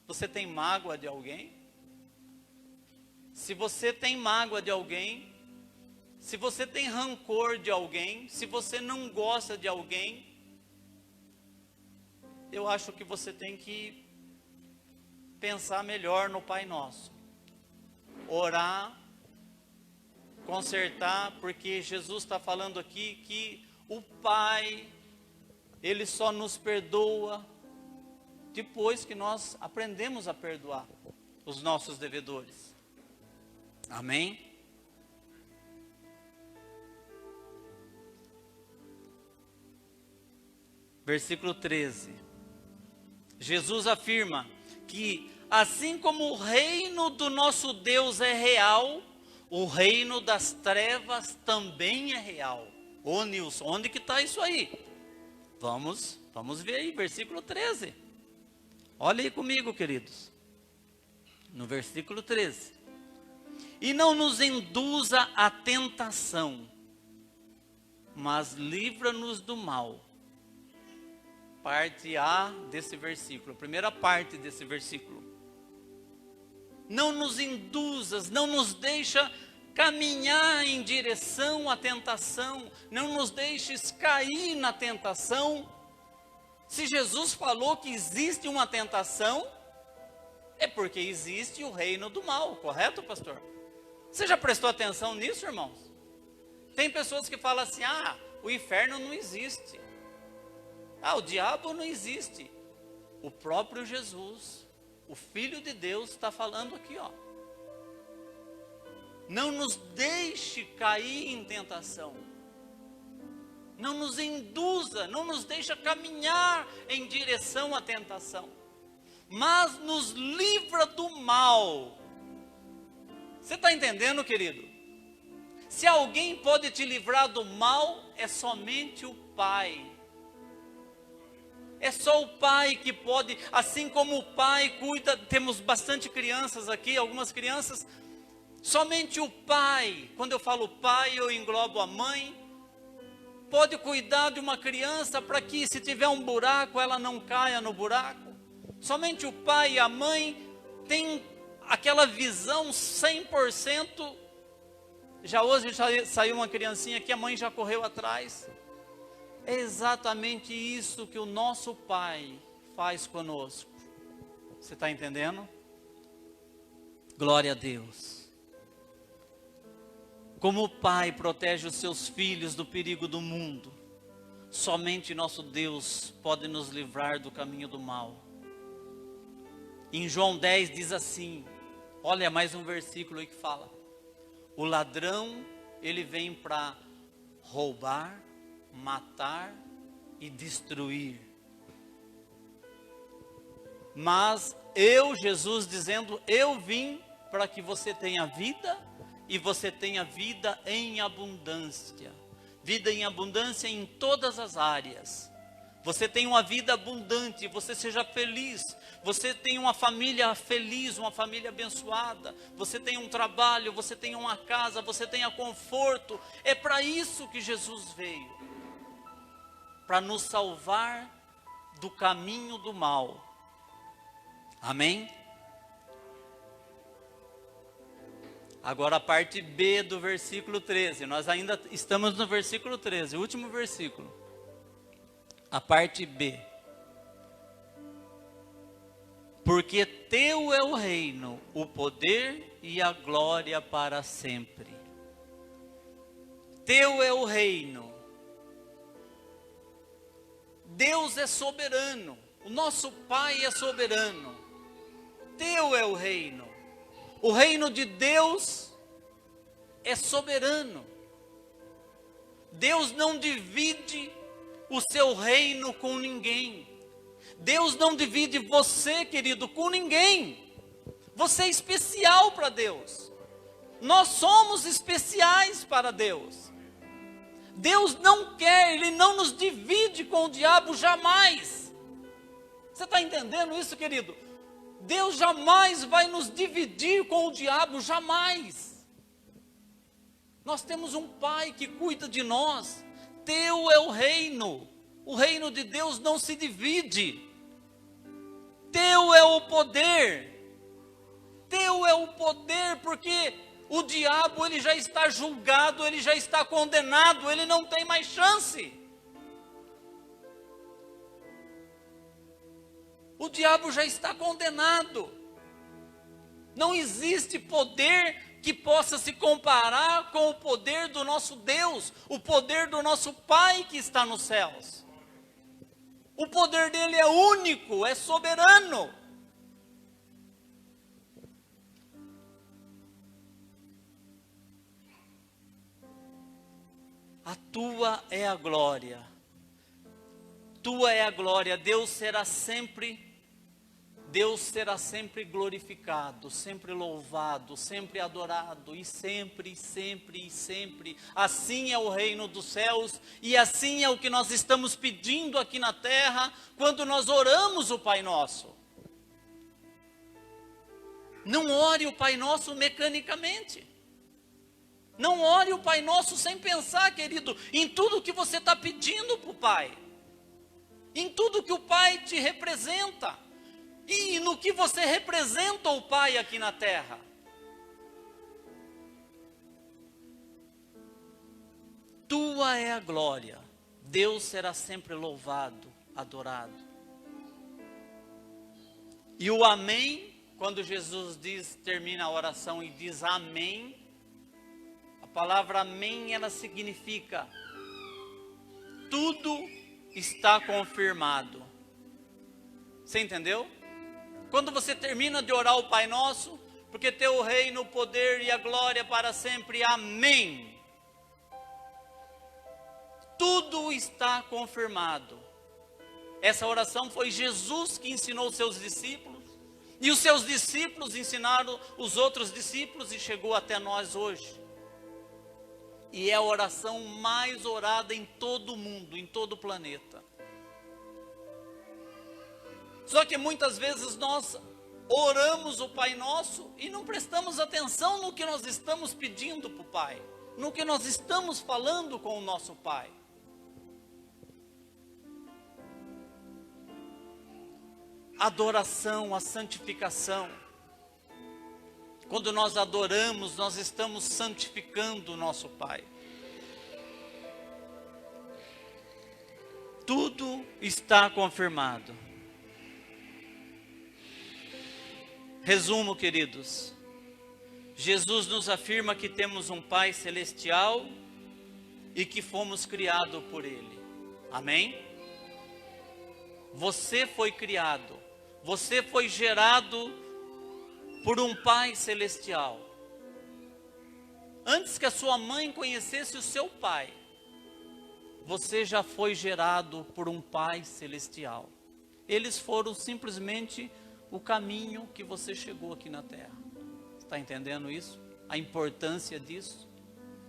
Você tem mágoa de alguém? Se você tem mágoa de alguém, se você tem rancor de alguém, se você não gosta de alguém, eu acho que você tem que pensar melhor no Pai Nosso. Orar, consertar, porque Jesus está falando aqui que o Pai, Ele só nos perdoa depois que nós aprendemos a perdoar os nossos devedores. Amém? Versículo 13. Jesus afirma que assim como o reino do nosso Deus é real, o reino das trevas também é real. Ô Nilson, onde que está isso aí? Vamos ver aí, versículo 13. Olha aí comigo, queridos. No versículo 13. E não nos induza à tentação, mas livra-nos do mal. Parte A desse versículo, a primeira parte desse versículo. Não nos induzas, não nos deixa caminhar em direção à tentação, não nos deixes cair na tentação. Se Jesus falou que existe uma tentação, é porque existe o reino do mal, correto, pastor? Você já prestou atenção nisso, irmãos? Tem pessoas que falam assim, o inferno não existe. O diabo não existe. O próprio Jesus, o Filho de Deus, está falando aqui, não nos deixe cair em tentação. Não nos induza, não nos deixa caminhar em direção à tentação. Mas nos livra do mal. Você está entendendo, querido? Se alguém pode te livrar do mal, é somente o Pai. É só o Pai que pode, assim como o Pai cuida, temos bastante crianças aqui, algumas crianças, somente o Pai, quando eu falo Pai, eu englobo a mãe, pode cuidar de uma criança para que se tiver um buraco, ela não caia no buraco. Somente o pai e a mãe têm aquela visão 100%. Já hoje saiu uma criancinha que a mãe já correu atrás. É exatamente isso que o nosso Pai faz conosco. Você está entendendo? Glória a Deus. Como o Pai protege os seus filhos do perigo do mundo, somente nosso Deus pode nos livrar do caminho do mal. Em João 10 diz assim, olha mais um versículo aí que fala, o ladrão, ele vem para roubar, matar e destruir. Mas eu, Jesus dizendo, eu vim para que você tenha vida e você tenha vida em abundância. Vida em abundância em todas as áreas. Você tem uma vida abundante, você seja feliz, você tem uma família feliz, uma família abençoada, você tem um trabalho, você tem uma casa, você tenha conforto. É para isso que Jesus veio, para nos salvar do caminho do mal. Amém? Agora a parte B do versículo 13, nós ainda estamos no versículo 13, o último versículo. A parte B. Porque teu é o reino, o poder e a glória para sempre. Teu é o reino. Deus é soberano. O nosso Pai é soberano. Teu é o reino. O reino de Deus é soberano. Deus não divide o seu reino com ninguém. Deus não divide você, querido, com ninguém. Você é especial para Deus. Nós somos especiais para Deus. Deus não quer, Ele não nos divide com o diabo jamais. Você está entendendo isso, querido? Deus jamais vai nos dividir com o diabo, jamais. Nós temos um Pai que cuida de nós. Teu é o reino de Deus não se divide. Teu é o poder, teu é o poder, porque o diabo ele já está julgado, ele já está condenado, ele não tem mais chance. O diabo já está condenado. Não existe poder que possa se comparar com o poder do nosso Deus, o poder do nosso Pai que está nos céus. O poder dele é único, é soberano. A tua é a glória. Tua é a glória. Deus será sempre glorificado, sempre louvado, sempre adorado, e sempre, sempre, e sempre. Assim é o reino dos céus, e assim é o que nós estamos pedindo aqui na terra, quando nós oramos o Pai Nosso. Não ore o Pai Nosso mecanicamente. Não ore o Pai Nosso sem pensar, querido, em tudo que você está pedindo para o Pai. Em tudo que o Pai te representa. E no que você representa o Pai aqui na terra. Tua é a glória. Deus será sempre louvado, adorado. E o amém, quando Jesus termina a oração e diz amém, a palavra amém, ela significa tudo está confirmado. Você entendeu? Quando você termina de orar o Pai Nosso, porque teu o reino, o poder e a glória para sempre, amém. Tudo está confirmado. Essa oração foi Jesus que ensinou os seus discípulos, e os seus discípulos ensinaram os outros discípulos, e chegou até nós hoje. E é a oração mais orada em todo o mundo, em todo o planeta. Só que muitas vezes nós oramos o Pai Nosso e não prestamos atenção no que nós estamos pedindo para o Pai, no que nós estamos falando com o nosso Pai. Adoração, a santificação. Quando nós adoramos, nós estamos santificando o nosso Pai. Tudo está confirmado. Resumo, queridos. Jesus nos afirma que temos um Pai celestial e que fomos criados por Ele. Amém? Você foi criado, você foi gerado por um Pai celestial. Antes que a sua mãe conhecesse o seu pai, você já foi gerado por um Pai celestial. Eles foram simplesmente o caminho que você chegou aqui na terra. Está entendendo isso? A importância disso?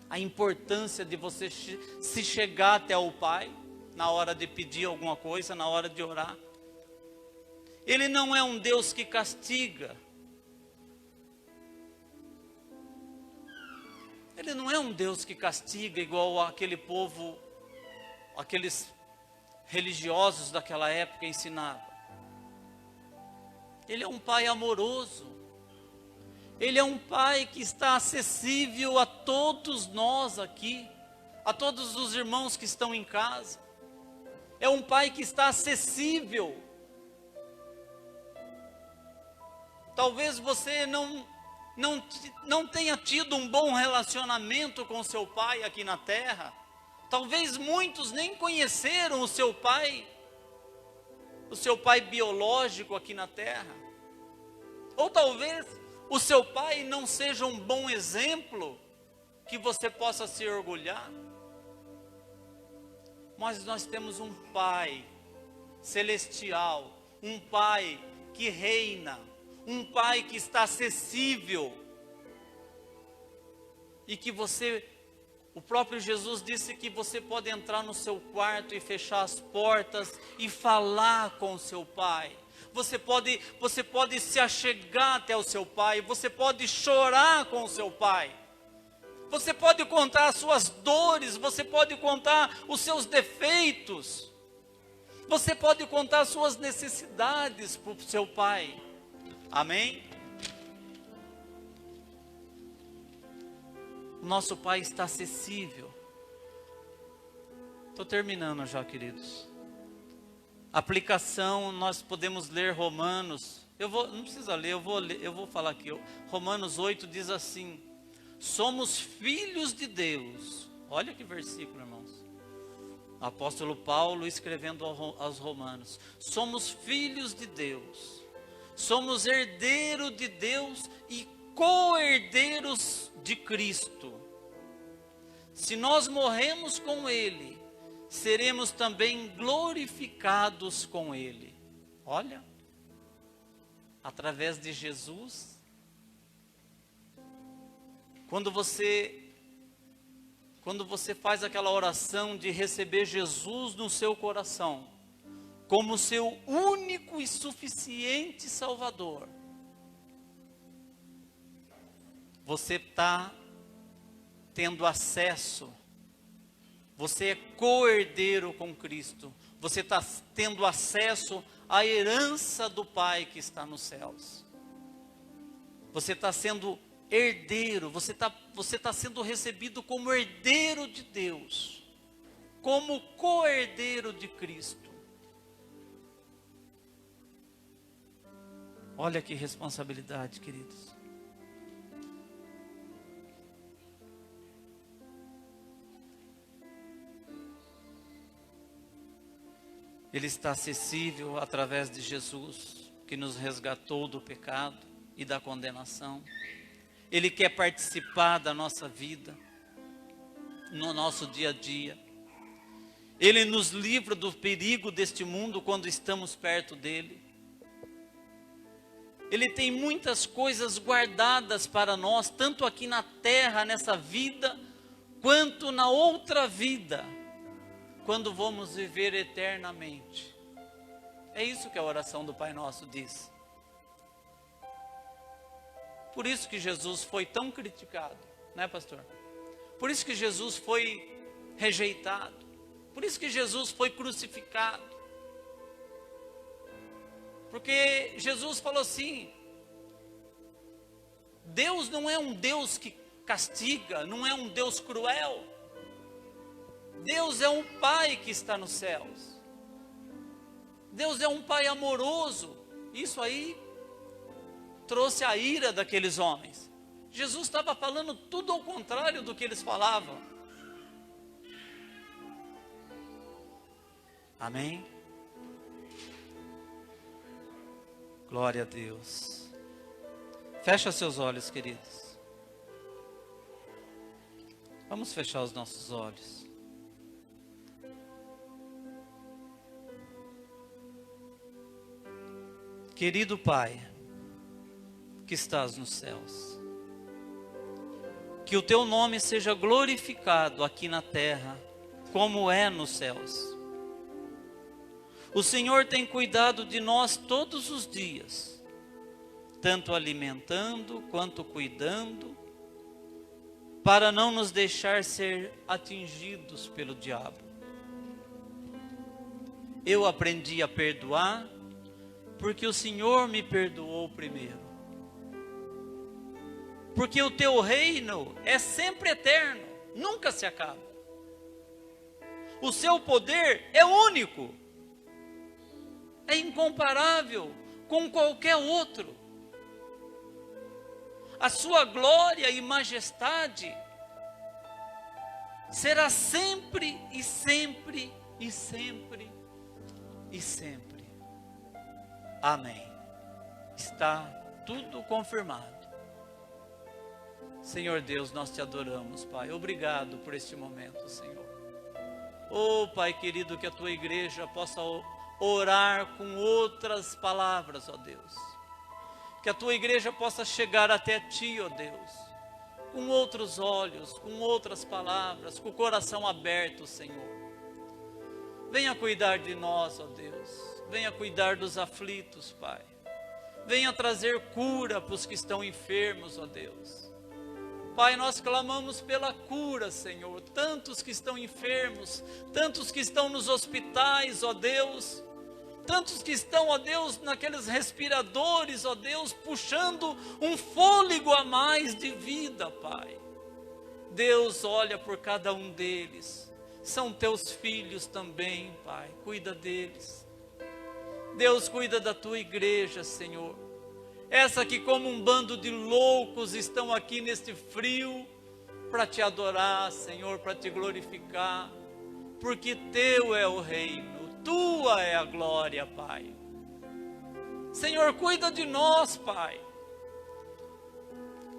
A importância de você se chegar até o Pai na hora de pedir alguma coisa, na hora de orar. Ele não é um Deus que castiga. Ele não é um Deus que castiga igual aquele povo, aqueles religiosos daquela época ensinavam. Ele é um Pai amoroso. Ele é um Pai que está acessível a todos nós aqui, a todos os irmãos que estão em casa. É um Pai que está acessível. Talvez você não tenha tido um bom relacionamento com seu pai aqui na terra. Talvez muitos nem conheceram o seu pai biológico aqui na terra. Ou talvez o seu pai não seja um bom exemplo que você possa se orgulhar. mas nós temos um Pai celestial, um Pai que reina, um Pai que está acessível, e que o próprio Jesus disse que você pode entrar no seu quarto e fechar as portas e falar com o seu Pai. Você pode se achegar até o seu Pai, você pode chorar com o seu Pai. Você pode contar as suas dores, você pode contar os seus defeitos. Você pode contar as suas necessidades para o seu Pai. Amém? Nosso Pai está acessível. Estou terminando já, queridos. Aplicação, nós podemos ler Romanos. Não precisa ler, eu vou falar aqui. Romanos 8 diz assim: somos filhos de Deus. Olha que versículo, irmãos. O apóstolo Paulo escrevendo aos Romanos: somos filhos de Deus, somos herdeiros de Deus e co-herdeiros de Cristo. Se nós morremos com Ele, seremos também glorificados com Ele. Olha, através de Jesus. Quando você faz aquela oração de receber Jesus no seu coração, como seu único e suficiente Salvador, você está tendo acesso, você é co-herdeiro com Cristo, você está tendo acesso à herança do Pai que está nos céus. Você está sendo herdeiro, você está sendo recebido como herdeiro de Deus, como co-herdeiro de Cristo. Olha que responsabilidade, queridos. Ele está acessível através de Jesus, que nos resgatou do pecado e da condenação. Ele quer participar da nossa vida, no nosso dia a dia. Ele nos livra do perigo deste mundo quando estamos perto dele. Ele tem muitas coisas guardadas para nós, tanto aqui na terra, nessa vida, quanto na outra vida, quando vamos viver eternamente. É isso que a oração do Pai Nosso diz. Por isso que Jesus foi tão criticado, né, pastor? Por isso que Jesus foi rejeitado. Por isso que Jesus foi crucificado. Porque Jesus falou assim: Deus não é um Deus que castiga, não é um Deus cruel. Deus é um Pai que está nos céus. Deus é um Pai amoroso. Isso aí trouxe a ira daqueles homens. Jesus estava falando tudo ao contrário do que eles falavam. Amém? Glória a Deus. Fecha seus olhos, queridos. Vamos fechar os nossos olhos. Querido Pai, que estás nos céus, que o teu nome seja glorificado aqui na terra, como é nos céus. O Senhor tem cuidado de nós todos os dias, tanto alimentando quanto cuidando, para não nos deixar ser atingidos pelo diabo. Eu aprendi a perdoar, porque o Senhor me perdoou primeiro. Porque o teu reino é sempre eterno, nunca se acaba. O seu poder é único, é incomparável com qualquer outro. A sua glória e majestade será sempre e sempre e sempre e sempre. Amém. Está tudo confirmado. Senhor Deus, nós te adoramos, Pai. Obrigado por este momento, Senhor. Oh, Pai querido, que a tua igreja possa orar com outras palavras, ó Deus. Que a tua igreja possa chegar até ti, ó Deus, com outros olhos, com outras palavras, com o coração aberto, Senhor. Venha cuidar de nós, ó Deus. Venha cuidar dos aflitos, Pai. Venha trazer cura para os que estão enfermos, ó Deus. Pai, nós clamamos pela cura, Senhor. Tantos que estão enfermos, tantos que estão nos hospitais, ó Deus. Tantos que estão, ó Deus, naqueles respiradores, ó Deus, puxando um fôlego a mais de vida, Pai. Deus, olha por cada um deles. São teus filhos também, Pai. Cuida deles. Deus, cuida da tua igreja, Senhor. Essa que como um bando de loucos estão aqui neste frio para te adorar, Senhor, para te glorificar, porque teu é o reino, tua é a glória, Pai. Senhor, cuida de nós, Pai.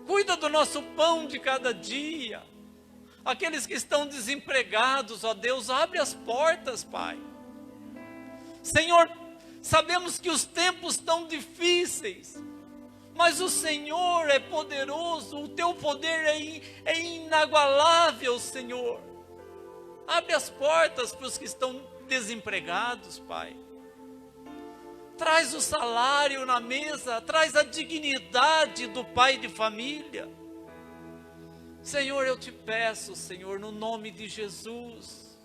Cuida do nosso pão de cada dia. Aqueles que estão desempregados, ó Deus, abre as portas, Pai. Senhor, sabemos que os tempos estão difíceis, mas o Senhor é poderoso, o teu poder é inagualável, Senhor. Abre as portas para os que estão desempregados, Pai. Traz o salário na mesa, traz a dignidade do pai de família. Senhor, eu te peço, Senhor, no nome de Jesus,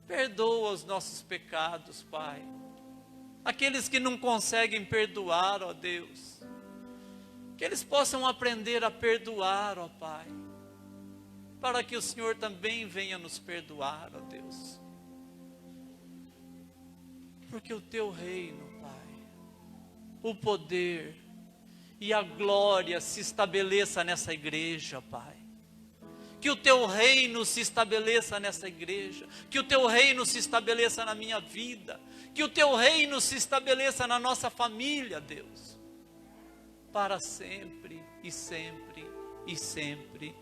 perdoa os nossos pecados, Pai. Aqueles que não conseguem perdoar, ó Deus, que eles possam aprender a perdoar, ó Pai, para que o Senhor também venha nos perdoar, ó Deus. Porque o teu reino, Pai, o poder e a glória se estabeleça nessa igreja, Pai. Que o teu reino se estabeleça nessa igreja, que o teu reino se estabeleça na minha vida, que o teu reino se estabeleça na nossa família, Deus, para sempre e sempre e sempre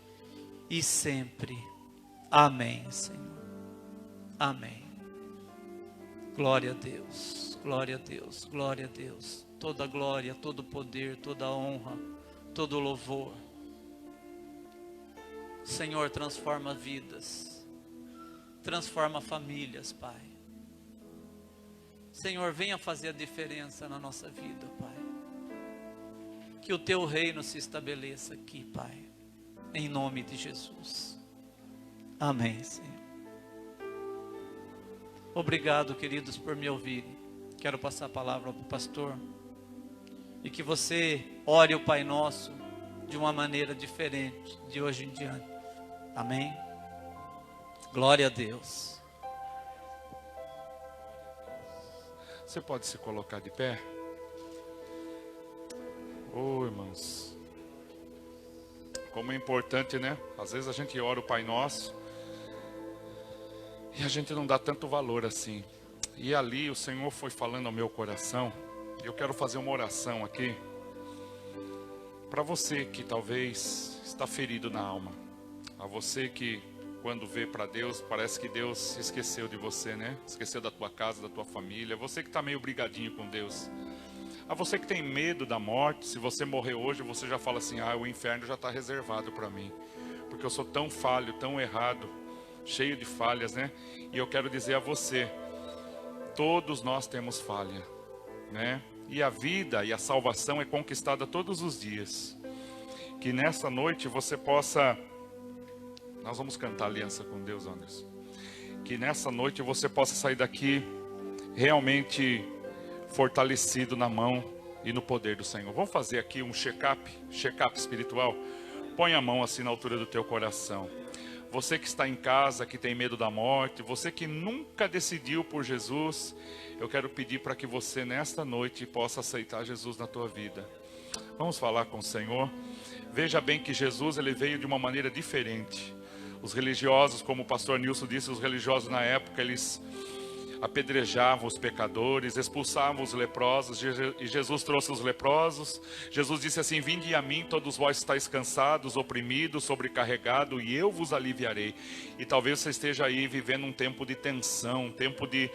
e sempre. Amém, Senhor. Amém. Glória a Deus, glória a Deus, glória a Deus. Toda glória, todo poder, toda honra, todo louvor. Senhor, transforma vidas, transforma famílias, Pai. Senhor, venha fazer a diferença na nossa vida, Pai. Que o teu reino se estabeleça aqui, Pai, em nome de Jesus. Amém, Senhor. Obrigado, queridos, por me ouvirem. Quero passar a palavra para o pastor e que você ore o Pai Nosso de uma maneira diferente de hoje em diante. Amém? Glória a Deus. Você pode se colocar de pé? Oh, irmãos, como é importante, né? Às vezes a gente ora o Pai Nosso e a gente não dá tanto valor assim. E ali o Senhor foi falando ao meu coração. Eu quero fazer uma oração aqui para você que talvez está ferido na alma. A você que quando vê para Deus, parece que Deus se esqueceu de você, né? Esqueceu da tua casa, da tua família. Você que está meio brigadinho com Deus. A você que tem medo da morte, se você morrer hoje, você já fala assim, o inferno já está reservado para mim. Porque eu sou tão falho, tão errado, cheio de falhas, né? E eu quero dizer a você, todos nós temos falha, né? E a vida e a salvação é conquistada todos os dias. Que nessa noite você possa... Nós vamos cantar aliança com Deus, Anderson. Que nessa noite você possa sair daqui realmente fortalecido na mão e no poder do Senhor. Vamos fazer aqui um check-up espiritual. Põe a mão assim na altura do teu coração. Você que está em casa, que tem medo da morte, você que nunca decidiu por Jesus, eu quero pedir para que você nesta noite possa aceitar Jesus na tua vida. Vamos falar com o Senhor. Veja bem que Jesus ele veio de uma maneira diferente. Os religiosos, como o pastor Nilson disse, os religiosos na época, eles apedrejavam os pecadores, expulsavam os leprosos, e Jesus trouxe os leprosos. Jesus disse assim: vinde a mim, todos vós estáis cansados, oprimidos, sobrecarregados, e eu vos aliviarei. E talvez você esteja aí vivendo um tempo de tensão, um tempo de,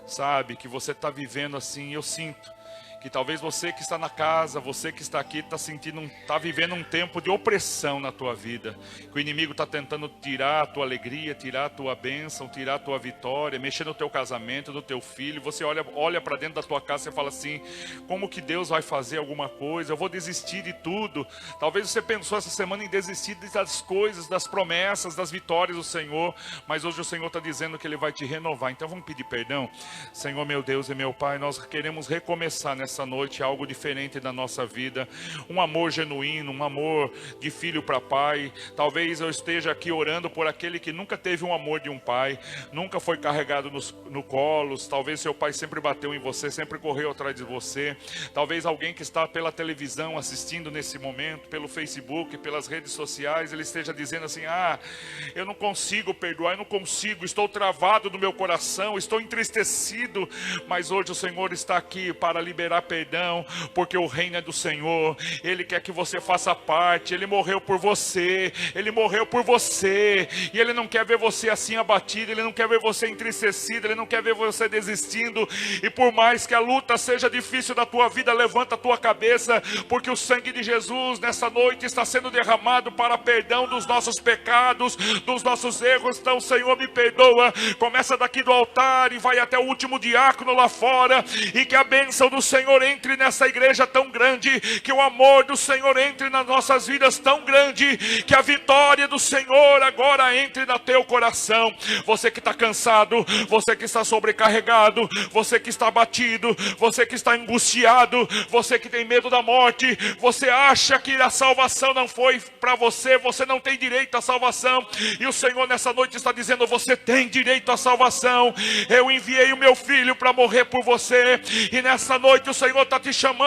sabe, que você está vivendo assim. Eu sinto que talvez você que está na casa, você que está aqui, está vivendo um tempo de opressão na tua vida. Que o inimigo está tentando tirar a tua alegria, tirar a tua bênção, tirar a tua vitória, mexer no teu casamento, no teu filho. Você olha para dentro da tua casa e fala assim: como que Deus vai fazer alguma coisa? Eu vou desistir de tudo. Talvez você pensou essa semana em desistir das coisas, das promessas, das vitórias do Senhor. Mas hoje o Senhor está dizendo que Ele vai te renovar. Então vamos pedir perdão. Senhor, meu Deus e meu Pai, nós queremos recomeçar nessa noite algo diferente na nossa vida, um amor genuíno, um amor de filho para pai. Talvez eu esteja aqui orando por aquele que nunca teve um amor de um pai, nunca foi carregado no colo. Talvez seu pai sempre bateu em você, sempre correu atrás de você. Talvez alguém que está pela televisão assistindo nesse momento, pelo Facebook, pelas redes sociais, ele esteja dizendo assim: ah, eu não consigo perdoar, eu não consigo, estou travado no meu coração, estou entristecido. Mas hoje o Senhor está aqui para liberar perdão, porque o reino é do Senhor. Ele quer que você faça parte. Ele morreu por você, Ele morreu por você, e Ele não quer ver você assim abatido, Ele não quer ver você entristecido, Ele não quer ver você desistindo. E por mais que a luta seja difícil na tua vida, levanta a tua cabeça, porque o sangue de Jesus nessa noite está sendo derramado para perdão dos nossos pecados, dos nossos erros. Então, Senhor, me perdoa. Começa daqui do altar e vai até o último diácono lá fora, e que a bênção do Senhor entre nessa igreja tão grande, que o amor do Senhor entre nas nossas vidas tão grande, que a vitória do Senhor agora entre no teu coração. Você que está cansado, você que está sobrecarregado, você que está abatido, você que está angustiado, você que tem medo da morte, você acha que a salvação não foi para você, você não tem direito à salvação, e o Senhor nessa noite está dizendo: você tem direito à salvação. Eu enviei o meu filho para morrer por você, e nessa noite o Senhor está te chamando.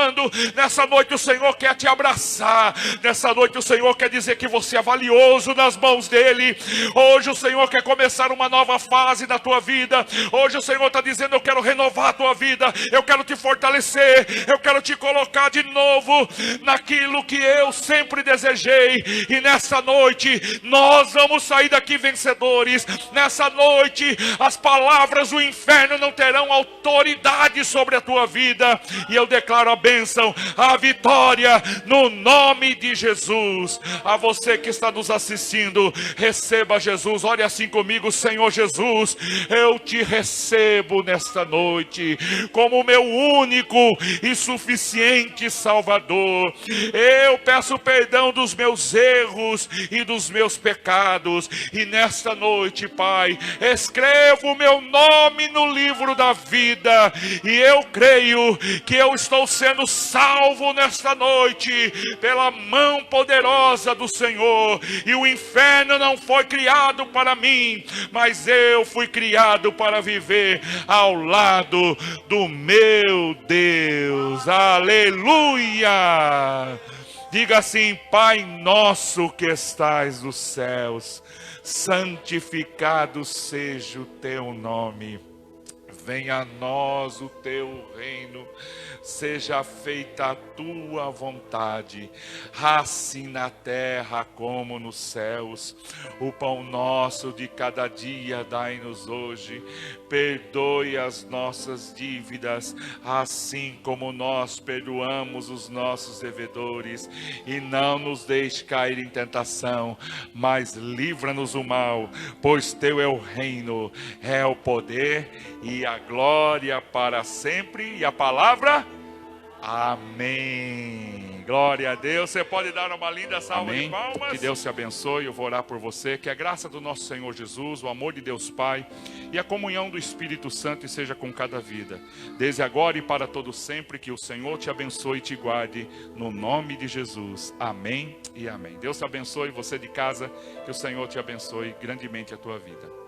Nessa noite o Senhor quer te abraçar. Nessa noite o Senhor quer dizer que você é valioso nas mãos dEle. Hoje o Senhor quer começar uma nova fase na tua vida. Hoje o Senhor está dizendo: eu quero renovar a tua vida, eu quero te fortalecer, eu quero te colocar de novo naquilo que eu sempre desejei. E nessa noite nós vamos sair daqui vencedores. Nessa noite as palavras do inferno não terão autoridade sobre a tua vida. E eu declaro a bênção, a vitória, no nome de Jesus. A você que está nos assistindo, receba Jesus. Ore assim comigo: Senhor Jesus, eu te recebo nesta noite como meu único e suficiente Salvador. Eu peço perdão dos meus erros e dos meus pecados. E nesta noite, Pai, escreva o meu nome no livro da vida. E eu creio que eu estou sendo salvo nesta noite pela mão poderosa do Senhor. E o inferno não foi criado para mim, mas eu fui criado para viver ao lado do meu Deus. Aleluia! Diga assim: Pai nosso que estais nos céus, santificado seja o teu nome. Venha a nós o teu reino, seja feita a tua vontade, assim na terra como nos céus. O pão nosso de cada dia dai-nos hoje, perdoe as nossas dívidas, assim como nós perdoamos os nossos devedores, e não nos deixe cair em tentação, mas livra-nos do mal, pois teu é o reino, é o poder e a glória para sempre. E a palavra: amém. Glória a Deus. Você pode dar uma linda salva de palmas? Que Deus te abençoe. Eu vou orar por você. Que a graça do nosso Senhor Jesus, o amor de Deus Pai e a comunhão do Espírito Santo seja com cada vida, desde agora e para todo sempre. Que o Senhor te abençoe e te guarde, no nome de Jesus. Amém e amém. Deus te abençoe, você de casa. Que o Senhor te abençoe grandemente a tua vida.